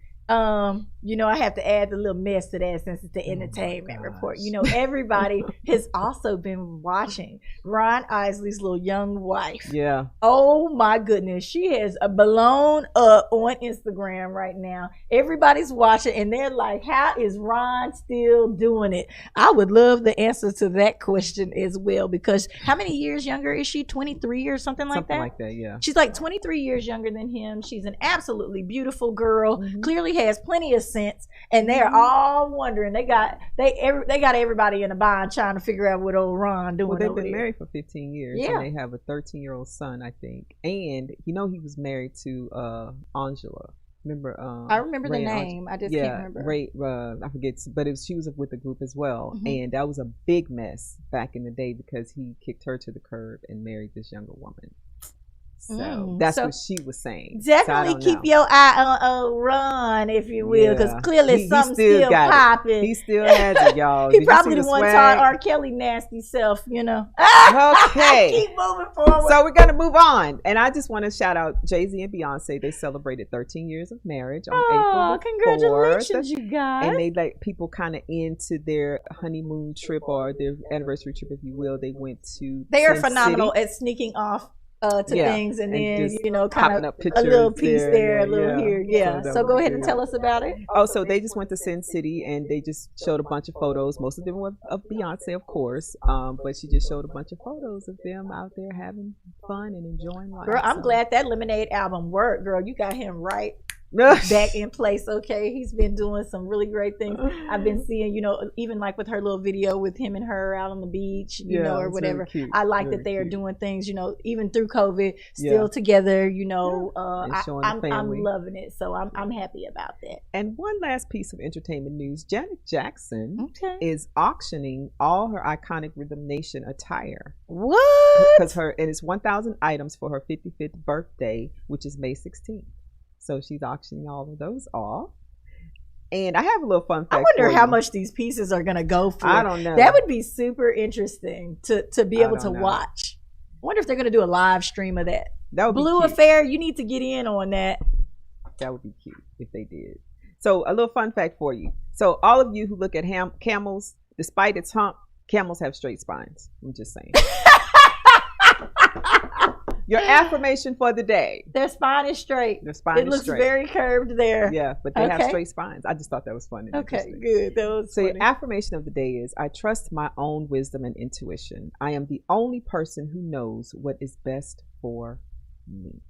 You know, I have to add the little mess to that since it's the entertainment report. You know, everybody has also been watching Ron Isley's little young wife. Yeah. Oh my goodness. She has blown up on Instagram right now. Everybody's watching and they're like, how is Ron still doing it? I would love the answer to that question as well, because how many years younger is she? 23 or something like that? Something like that, yeah. She's like 23 years younger than him. She's an absolutely beautiful girl. Clearly has plenty of sense, and they're all wondering. They got everybody in a bind trying to figure out what old Ron doing. Well, they've over been there. married for 15 years, Yeah. and they have a 13-year-old son, I think. And you know, he was married to Angela. Remember? I remember Ray the and name. I just yeah, can't remember. Ray, I forget, but she was with the group as well, and that was a big mess back in the day because he kicked her to the curb and married this younger woman. So that's what she was saying. Definitely keep your eye on Ron, if you will, because clearly something's still popping. He still has it, y'all. He probably the one taught R. Kelly nasty self, you know. Okay. Keep moving forward. So we're gonna move on, and I just want to shout out Jay-Z and Beyonce. They celebrated 13 years of marriage on April 4th. Congratulations, you guys! And they let people kind of into their honeymoon trip or their anniversary trip, if you will. They went to. They are Sin phenomenal City. at sneaking off to things, and then just you know, kind of a little piece there, a little here. Yeah. So go ahead and tell us about it. Oh, so they just went to Sin City and they just showed a bunch of photos. Most of them were of Beyonce, of course, but she just showed a bunch of photos of them out there having fun and enjoying life. Girl, I'm glad that Lemonade album worked. Girl, you got him right back in place. Okay, he's been doing some really great things. I've been seeing, you know, even like with her little video with him and her out on the beach, you know, or whatever. I like that they are doing things, you know, even through COVID, still together. You know, I'm loving it. So I'm happy about that. And one last piece of entertainment news: Janet Jackson is auctioning all her iconic Rhythm Nation attire. What? Because it's 1,000 items for her 55th birthday, which is May 16th. So she's auctioning all of those off. And I have a little fun fact. I wonder how much these pieces are going to go for. I don't know. That would be super interesting to be able to watch. I wonder if they're going to do a live stream of that. That would Blue be cute. Affair, you need to get in on that. That would be cute if they did. So a little fun fact for you. So all of you who look at camels, despite its hump, camels have straight spines. I'm just saying. Your affirmation for the day. Their spine is straight. Their spine is straight. It looks very curved there. Yeah, but they have straight spines. I just thought that was funny. Okay, good. That was so funny. your affirmation of the day is, I trust my own wisdom and intuition. I am the only person who knows what is best for me.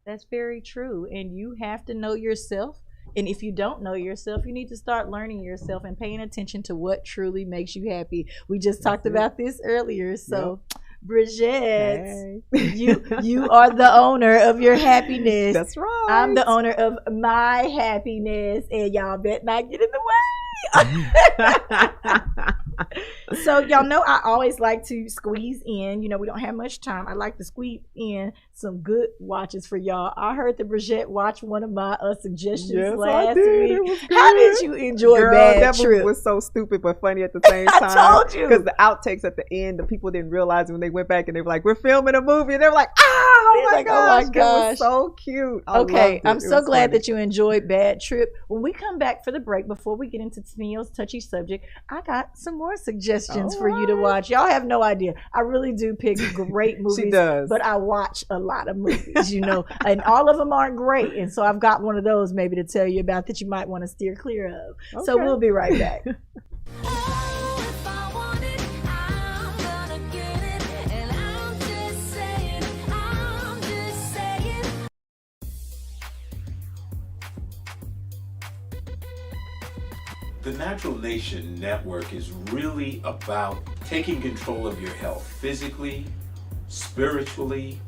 That's very true. And you have to know yourself. And if you don't know yourself, you need to start learning yourself and paying attention to what truly makes you happy. We just talked about this earlier. So Bridget, you are the owner of your happiness. That's right. I'm the owner of my happiness, and y'all bet not get in the way. So y'all know I always like to squeeze in, you know, we don't have much time. I like to squeeze in some good watches for y'all. I heard that Bridget watched one of my suggestions last week. How did you enjoy Bad Trip? Movie was so stupid but funny at the same time. I told you. Because the outtakes at the end, the people didn't realize it when they went back and they were like, we're filming a movie. And they were like, oh my gosh. It was so cute. Okay, I'm so glad that you enjoyed Bad Trip. When we come back for the break, before we get into Tennille's touchy subject, I got some more suggestions for you to watch. Y'all have no idea. I really do pick great movies. She does. But I watch a lot of movies, you know, and all of them aren't great. And so I've got one of those maybe to tell you about that you might want to steer clear of. Okay. So we'll be right back. The Natural Nation Network is really about taking control of your health physically, spiritually,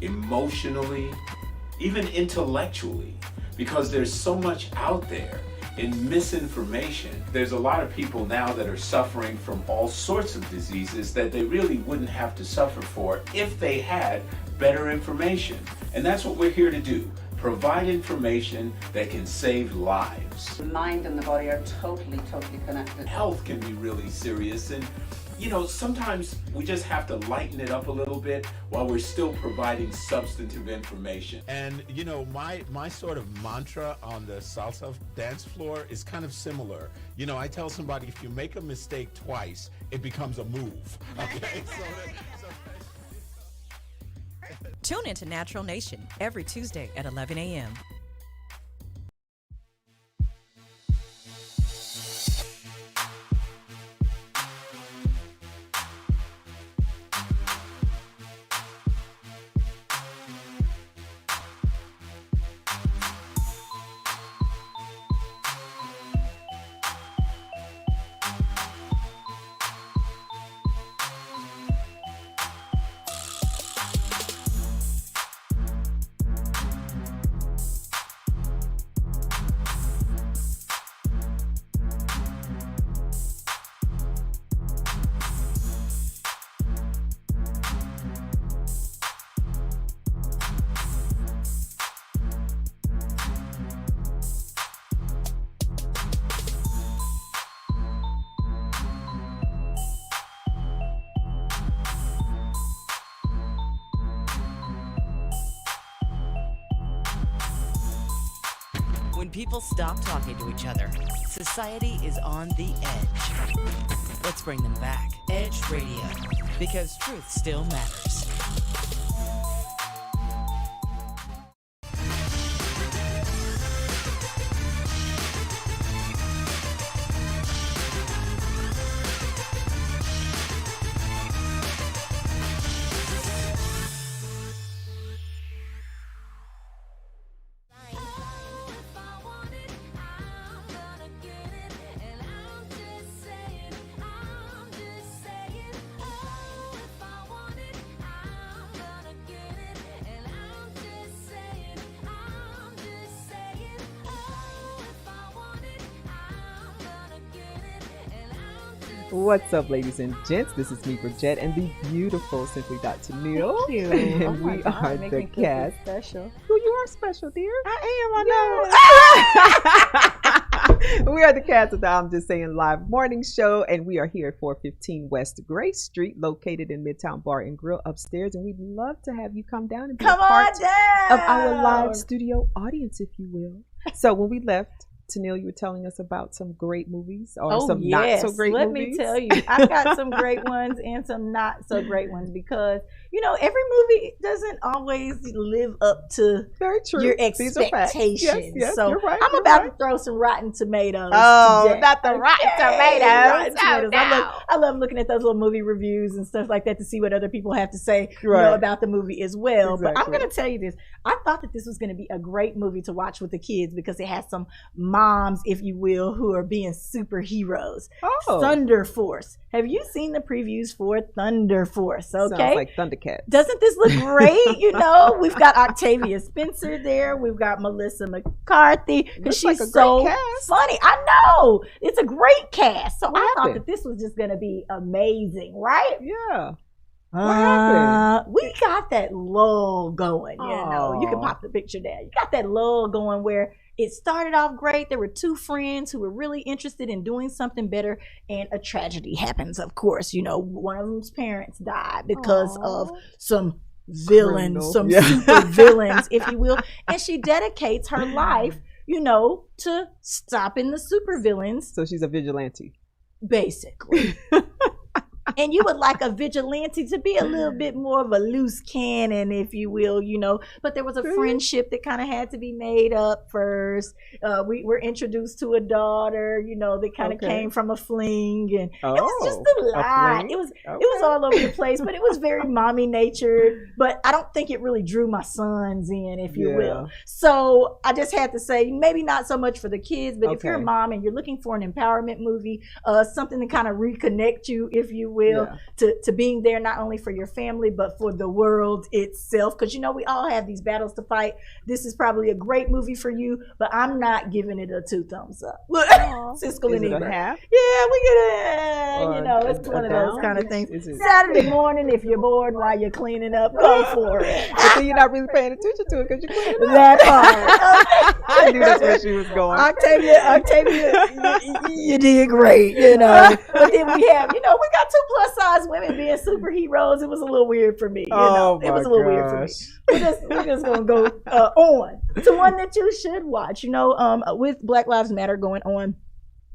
emotionally, even intellectually. because there's so much out there in misinformation. There's a lot of people now that are suffering from all sorts of diseases that they really wouldn't have to suffer for if they had better information. And that's what we're here to do. Provide information that can save lives. The mind and the body are totally connected. Health can be really serious, and you know, sometimes we just have to lighten it up a little bit while we're still providing substantive information. And you know, my sort of mantra on the salsa dance floor is kind of similar. You know, I tell somebody, if you make a mistake twice, it becomes a move. Okay, Tune into Natural Nation every Tuesday at 11 a.m. When people stop talking to each other, society is on the edge. Let's bring them back. Edge Radio, because truth still matters. What's up, ladies and gents? This is me, Bridget, and the beautiful Simply Dr. Neil. Thank you. And oh we God, are the cast. Special. Well, you are special, dear. I am. We are the cast of the I'm Just Saying Live morning show, and we are here at 415 West Grace Street, located in Midtown Bar and Grill upstairs. And we'd love to have you come down and be a part of our live studio audience, if you will. So when we left, Tanil, you were telling us about some great movies or some not so great movies. Let movies. me tell you, I've got some great ones and some not so great ones because, you know, every movie doesn't always live up to your expectations. Yes, so you're right, I'm about to throw some Rotten Tomatoes. Oh, today. not the Rotten Tomatoes. Rotten Tomatoes. I love looking at those little movie reviews and stuff like that to see what other people have to say you know, about the movie as well. Exactly. But I'm going to tell you this. I thought that this was going to be a great movie to watch with the kids because it has some moms, if you will, who are being superheroes. Thunder Force. Have you seen the previews for Thunder Force? Okay. Sounds like Thundercats. Doesn't this look great? You know, we've got Octavia Spencer there. We've got Melissa McCarthy because she's like so funny. I know. It's a great cast. So I thought that this was just going to be amazing, right? Yeah. What happened? We got that lull going, you know. You can pop the picture there. You got that lull going where it started off great. There were two friends who were really interested in doing something better, and a tragedy happens, of course. You know, one of them's parents died because of some villains, some super villains, if you will. And she dedicates her life, you know, to stopping the super villains. So she's a vigilante. Basically. And you would like a vigilante to be a little bit more of a loose cannon, if you will, you know. But there was a friendship that kind of had to be made up first. We were introduced to a daughter, you know, that kind of came from a fling, and it was just a lot. It was all over the place, but it was very mommy natured. But I don't think it really drew my sons in, if you will. So I just had to say, maybe not so much for the kids, but if you're a mom and you're looking for an empowerment movie, something to kind of reconnect you, if you will. will, to being there not only for your family, but for the world itself. Because, you know, we all have these battles to fight. This is probably a great movie for you, but I'm not giving it a 2 thumbs up. Look, Siskel and Ebert. Yeah, we get it. You know, it's one of those kind of things. Saturday morning, if you're bored while you're cleaning up, go for it. But then you're not really paying attention to it because you're cleaning up. That part. I knew that's where she was going. Octavia, you did great, you know. But then we have, you know, we got 2 plus size women being superheroes. It was a little weird for me. You know? It was a little weird for me. We're just gonna go on to one that you should watch. You know, with Black Lives Matter going on,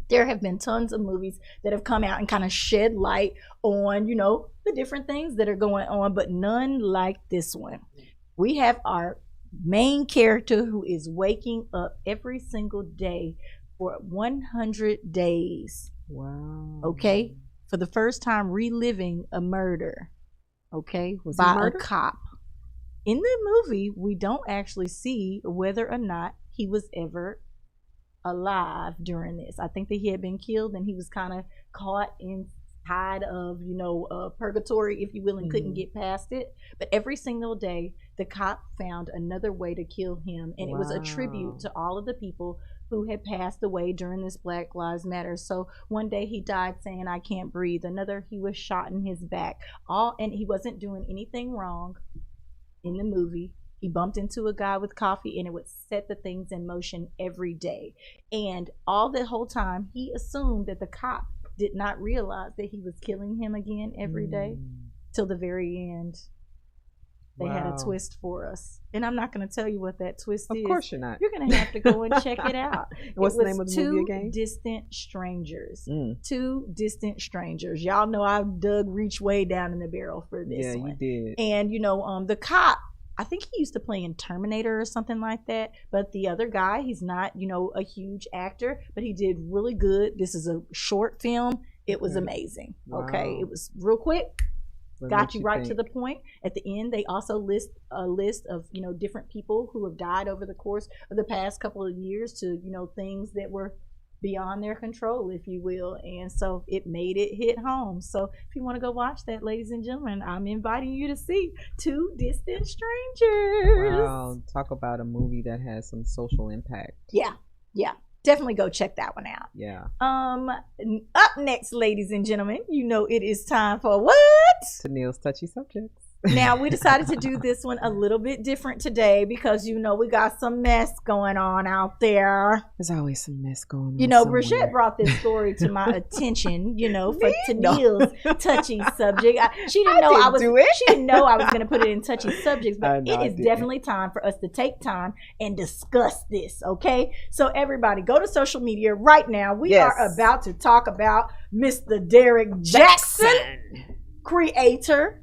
there have been tons of movies that have come out and kind of shed light on, you know, the different things that are going on, but none like this one. We have our main character who is waking up every single day for 100 days. Wow. Okay? For the first time reliving a murder. Okay? Was by a cop. In the movie, we don't actually see whether or not he was ever alive during this. I think that he had been killed and he was kind of caught inside of, you know, purgatory, if you will, and couldn't get past it. But every single day, the cop found another way to kill him. And it was a tribute to all of the people who had passed away during this Black Lives Matter. So one day he died saying, "I can't breathe." Another, he was shot in his back. And he wasn't doing anything wrong in the movie. He bumped into a guy with coffee and it would set the things in motion every day. And all the whole time, he assumed that the cop did not realize that he was killing him again every day till the very end. They had a twist for us. And I'm not going to tell you what that twist is. Of course you're not. You're going to have to go and check it out. What's the name of the movie again? 2 Distant Strangers. 2 Distant Strangers. Y'all know I reached way down in the barrel for this one. Yeah, you did. And, you know, the cop, I think he used to play in Terminator or something like that. But the other guy, he's not, you know, a huge actor, but he did really good. This is a short film. It was amazing. Wow. Okay. It was real quick. Got you right to the point. At the end, they also list a list of, you know, different people who have died over the course of the past couple of years to, you know, things that were beyond their control, if you will. And so it made it hit home. So if you want to go watch that, ladies and gentlemen, I'm inviting you to see 2 Distant Strangers. Wow, talk about a movie that has some social impact. Yeah. Definitely go check that one out. Yeah. Up next, ladies and gentlemen, you know it is time for what? Tennille's Touchy Subjects. Now, we decided to do this one a little bit different today because, you know, we got some mess going on out there. There's always some mess going on. You know, somewhere. Brigitte brought this story to my attention, you know, for Tennille's touchy subject. She didn't know I was going to put it in touchy subjects, but it is definitely time for us to take time and discuss this, okay? So everybody, go to social media right now. We are about to talk about Mr. Derek Jackson, creator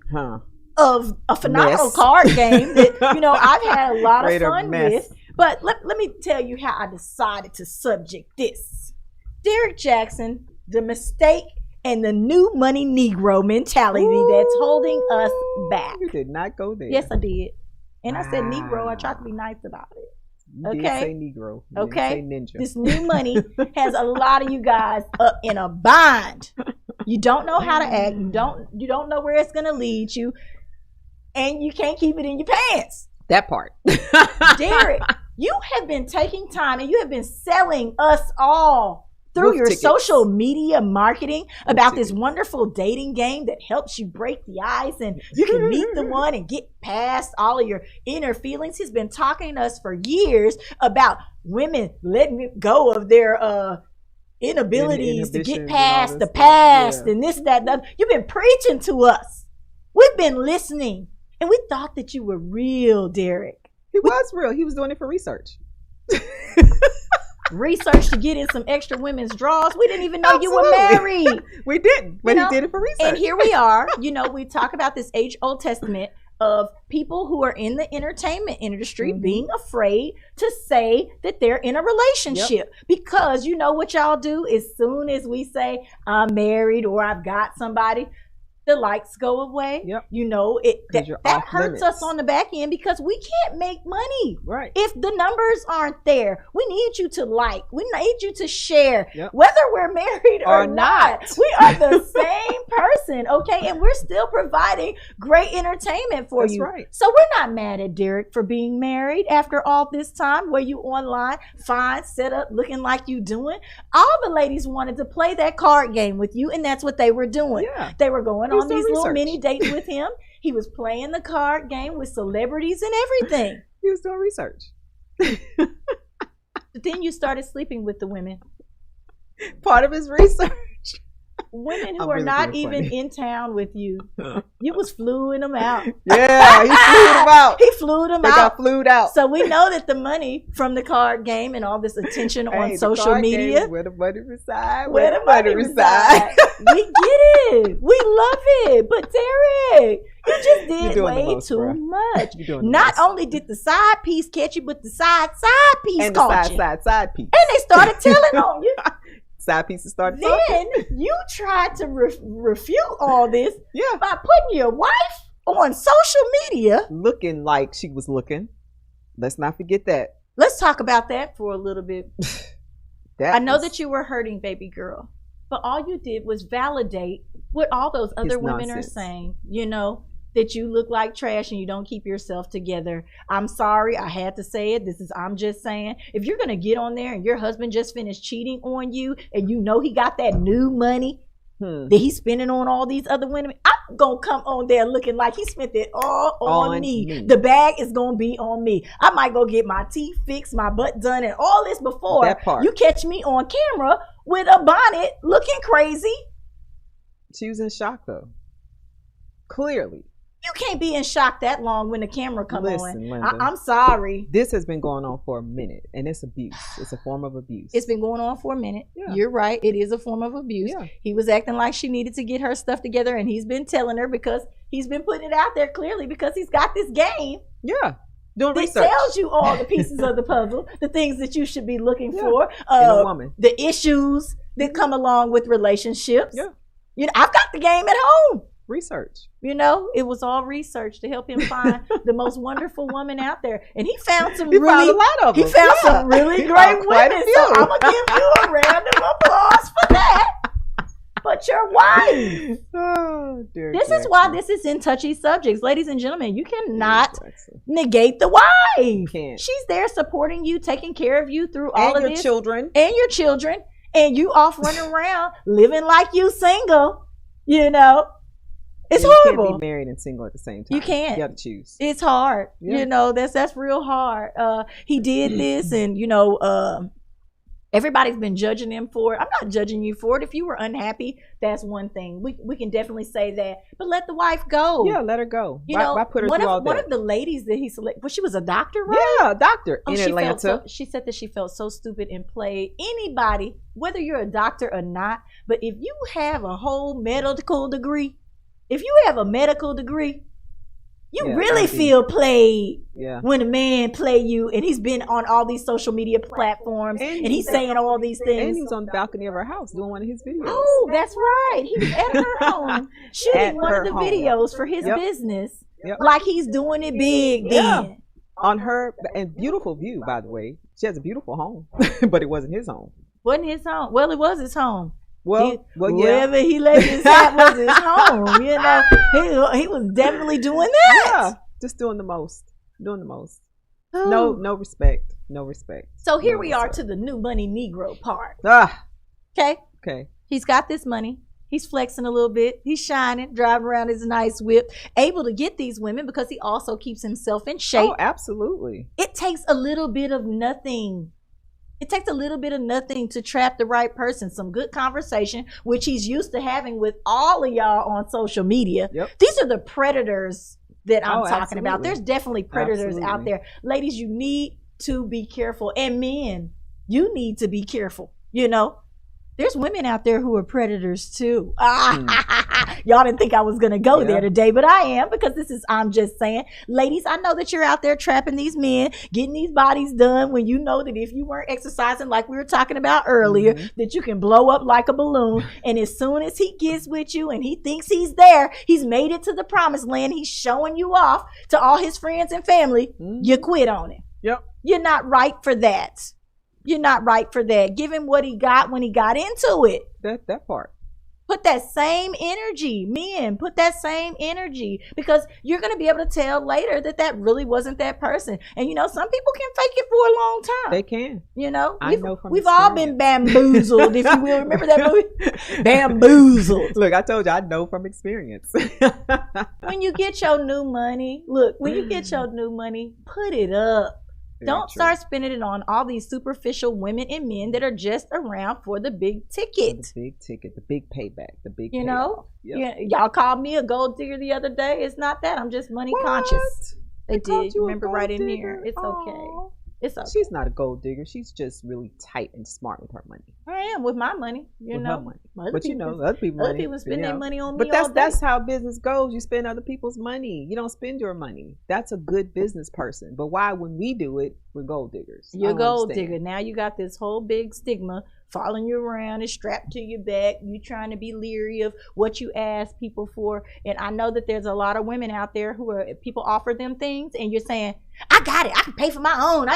of a phenomenal card game that, you know, I've had a lot of fun with. But let me tell you how I decided to subject this. Derek Jackson, the mistake and the new money Negro mentality that's holding us back. You did not go there. Yes, I did. And I said Negro. I tried to be nice about it. You did say Negro. You didn't say ninja. This new money has a lot of you guys up in a bind. You don't know how to act. You don't know where it's going to lead you. And you can't keep it in your pants. That part. Derek, you have been taking time and you have been selling us all through your social media marketing about this wonderful dating game that helps you break the ice and you can meet the one and get past all of your inner feelings. He's been talking to us for years about women letting go of their inabilities to get past the past and this, that, and that. You've been preaching to us. We've been listening. And we thought that you were real, Derek. He was real. He was doing it for research. Research to get in some extra women's drawers. We didn't even know you were married. We didn't, but he did it for research. And here we are. You know, we talk about this age-old testament of people who are in the entertainment industry being afraid to say that they're in a relationship. Because you know what y'all do? As soon as we say, I'm married or I've got somebody, the lights go away. You know, that hurts us on the back end because we can't make money. Right. If the numbers aren't there, we need you to like, we need you to share, whether we're married or not. We are the same listen, okay? And we're still providing great entertainment for you. Right. So we're not mad at Derek for being married after all this time. Were you online, fine, set up, looking like you doing? All the ladies wanted to play that card game with you, and that's what they were doing. Yeah. They were going on these little research. mini dates with him. He was playing the card game with celebrities and everything. He was doing research. But then you started sleeping with the women. Part of his research. Women who I'm are really not being even funny. in town with you. You was fluing them out. Yeah, he flew them out. He flew them They out. got flued out. So we know that the money from the card game and all this attention on the social card game media. is where the money reside. Where the money reside. We get it. We love it. But Derek, you just You're did doing the way most, too bruh. much. You're doing the Not most. only did the side piece catch you, but the side piece And the caught you. side piece. And they started telling on you. Side pieces started Then talking. you tried to refute all this Yeah. by putting your wife on social media. Looking like she was looking. Let's not forget that. Let's talk about that for a little bit. I know was that you were hurting, baby girl, but all you did was validate what all those other women nonsense. are saying. You know, that you look like trash and you don't keep yourself together. I'm sorry, I had to say it. I'm just saying, if you're gonna get on there and your husband just finished cheating on you and you know he got that new money that he's spending on all these other women, I'm gonna come on there looking like he spent it all on me. The bag is gonna be on me. I might go get my teeth fixed, my butt done, and all this before That part. you catch me on camera with a bonnet looking crazy. She was in shock though. Clearly. You can't be in shock that long when the camera come Listen, on. Linda. I'm sorry. This has been going on for a minute, and it's abuse. It's a form of abuse. It's been going on for a minute. Yeah. You're right. It is a form of abuse. Yeah. He was acting like she needed to get her stuff together, and he's been telling her because he's been putting it out there clearly because he's got this game. Yeah. Doing That research. tells you all the pieces of the puzzle, the things that you should be looking Yeah. for, In a woman. the issues that come along with relationships. Yeah. You know, I've got the game at home. Research. You know, it was all research to help him find the most wonderful woman out there, and he found some He really, found a lot of he them. found Yeah. some really He great found quite a women. few. So I'm gonna give you a round of applause for that. But your wife. Oh, dear This is why this is in touchy subjects, ladies and gentlemen. You cannot negate the wife. Can't. She's there supporting you, taking care of you through all And of your this, children. and your children, and you off running around living like you single. You know, it's You horrible. can't be married and single at the same time. You can't. You have to choose. It's hard. Yeah. You know, that's real hard. He did this, and you know, everybody's been judging him for it. I'm not judging you for it. If you were unhappy, that's one thing. We can definitely say that. But let the wife go. Yeah, let her go. You why, know, why put her one through all of that? the ladies that he selected, well, she was a doctor, right? Yeah, a doctor in she Atlanta. she said that she felt so stupid and played. Anybody, whether you're a doctor or not, but if you have a whole medical degree, if you have a medical degree, you Yeah, really indeed. feel played Yeah. when a man play you, and he's been on all these social media platforms, and he's saying all these And things. he was on the balcony of her house doing one of his videos. Oh, that's right. He was at her home shooting At one her of the home. videos for his Yep. business. Yep. Like he's doing it big then. Yeah. On her, and beautiful view, by the way. She has a beautiful home, but it wasn't his home. Wasn't his home? Well, it was his home. Well, yeah. Wherever he laid his hat was his home. You know, he was definitely doing that. Yeah, just doing the most. Doing the most. No respect. No respect. So here No we are respect. to the new money Negro part. Ah, Okay. okay. He's got this money. He's flexing a little bit. He's shining, driving around his nice whip, able to get these women because he also keeps himself in shape. Oh, absolutely. It takes a little bit of nothing. It takes a little bit of nothing to trap the right person. Some good conversation, which he's used to having with all of y'all on social media. Yep. These are the predators that I'm Oh, talking about. absolutely. There's definitely predators out Absolutely. there. Ladies, you need to be careful. And men, you need to be careful. You know, there's women out there who are predators too. Y'all didn't think I was going to go there today, but I am, because I'm just saying. Ladies, I know that you're out there trapping these men, getting these bodies done when you know that if you weren't exercising like we were talking about earlier, that you can blow up like a balloon. And as soon as he gets with you and he thinks he's there, he's made it to the promised land, he's showing you off to all his friends and family, you quit on him. Yep. You're not right for that. You're not right for that. Give him what he got when he got into it. That part. put that same energy. Men, put that same energy, because you're going to be able to tell later that that really wasn't that person. And, you know, some people can fake it for a long time. They can. You know, we've all been bamboozled, if you will. Remember that movie? Bamboozled. Look, I told you, I know from experience. When you get your new money, put it up. Don't start spending it on all these superficial women and men that are just around for the big ticket. The big ticket, the big payback, the big know? Yep. Y'all called me a gold digger the other day. It's not that. I'm just money conscious. They did. Remember right in here. It's okay. It's okay. She's not a gold digger. She's just really tight and smart with her money. I am with my money, you know. Her money. But you know, other people spend their money on me. But that's how business goes. You spend other people's money. You don't spend your money. That's a good business person. But why, when we do it, we're gold diggers? You're a gold digger. Now you got this whole big stigma following you around and strapped to your back. You trying to be leery of what you ask people for. And I know that there's a lot of women out there who are, people offer them things and you're saying, I got it. I can pay for my own.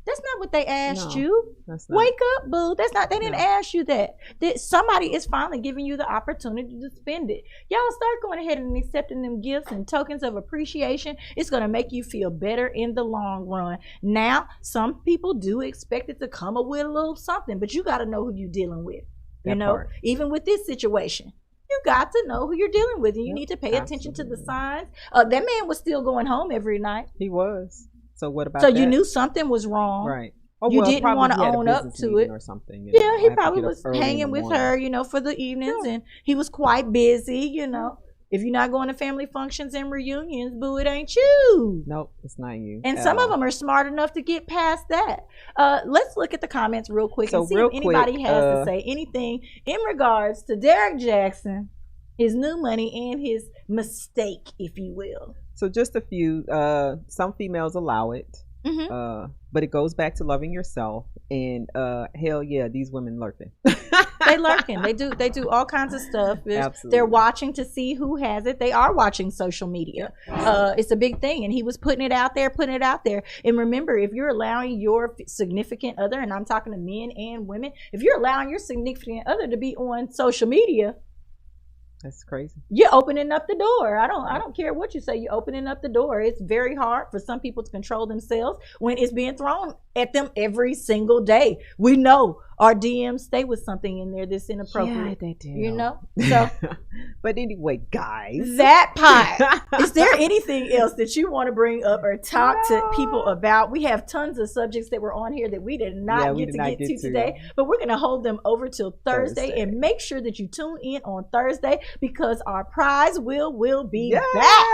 That's not what they asked you. Wake up, boo. That's not. They didn't ask you that. Somebody is finally giving you the opportunity to spend it. Y'all start going ahead and accepting them gifts and tokens of appreciation. It's going to make you feel better in the long run. Now, some people do expect it to come up with a little something, but you got to know who you're dealing with. You know, even with this situation. You got to know who you're dealing with, and you need to pay attention to the signs. That man was still going home every night. He was. So what about that? So you knew something was wrong. Right. You didn't want to own up to it or something. You know, he probably was hanging with her, you know, for the evenings, and he was quite busy, you know. If you're not going to family functions and reunions, boo, it ain't you. Nope, it's not you. And some of them are smart enough to get past that. Let's look at the comments real quick and see if anybody has to say anything in regards to Derrick Jaxn, his new money, and his mistake, if you will. So just a few. Some females allow it, but it goes back to loving yourself. And hell yeah, these women lurking. They lurking. They do all kinds of stuff. Absolutely. They're watching to see who has it. They are watching social media. It's a big thing, and he was putting it out there. And remember, if you're allowing your significant other, and I'm talking to men and women, if you're allowing your significant other to be on social media, that's crazy. You're opening up the door. I don't care what you say. You're opening up the door. It's very hard for some people to control themselves when it's being thrown at them every single day. We know our DMs stay with something in there that's inappropriate. Yeah, they do. You know? So, but anyway, guys. That part. Is there anything else that you want to bring up or talk to people about? We have tons of subjects that were on here that we did not get to today, but we're going to hold them over till Thursday. And make sure that you tune in on Thursday, because our prize will be back.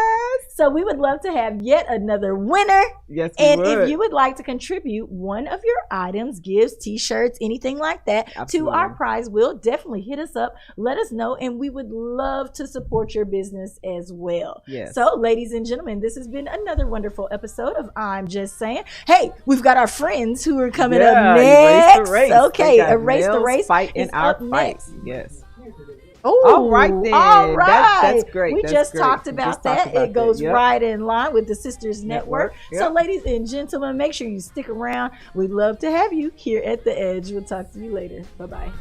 So we would love to have yet another winner. Yes, and if you would like to contribute one of your items, gifts, t-shirts, anything like that, to our prize, will definitely hit us up. Let us know, and we would love to support your business as well. Yes. So, ladies and gentlemen, this has been another wonderful episode of I'm Just Saying. Hey, we've got our friends who are coming up next. Erase the Race. Okay, Erase the Race. Fight in our up fight. next. Yes. Ooh, all right then. All right. That's great. We just talked about that. It goes right in line with the Sisters Network. Yep. So, ladies and gentlemen, make sure you stick around. We'd love to have you here at The Edge. We'll talk to you later. Bye-bye.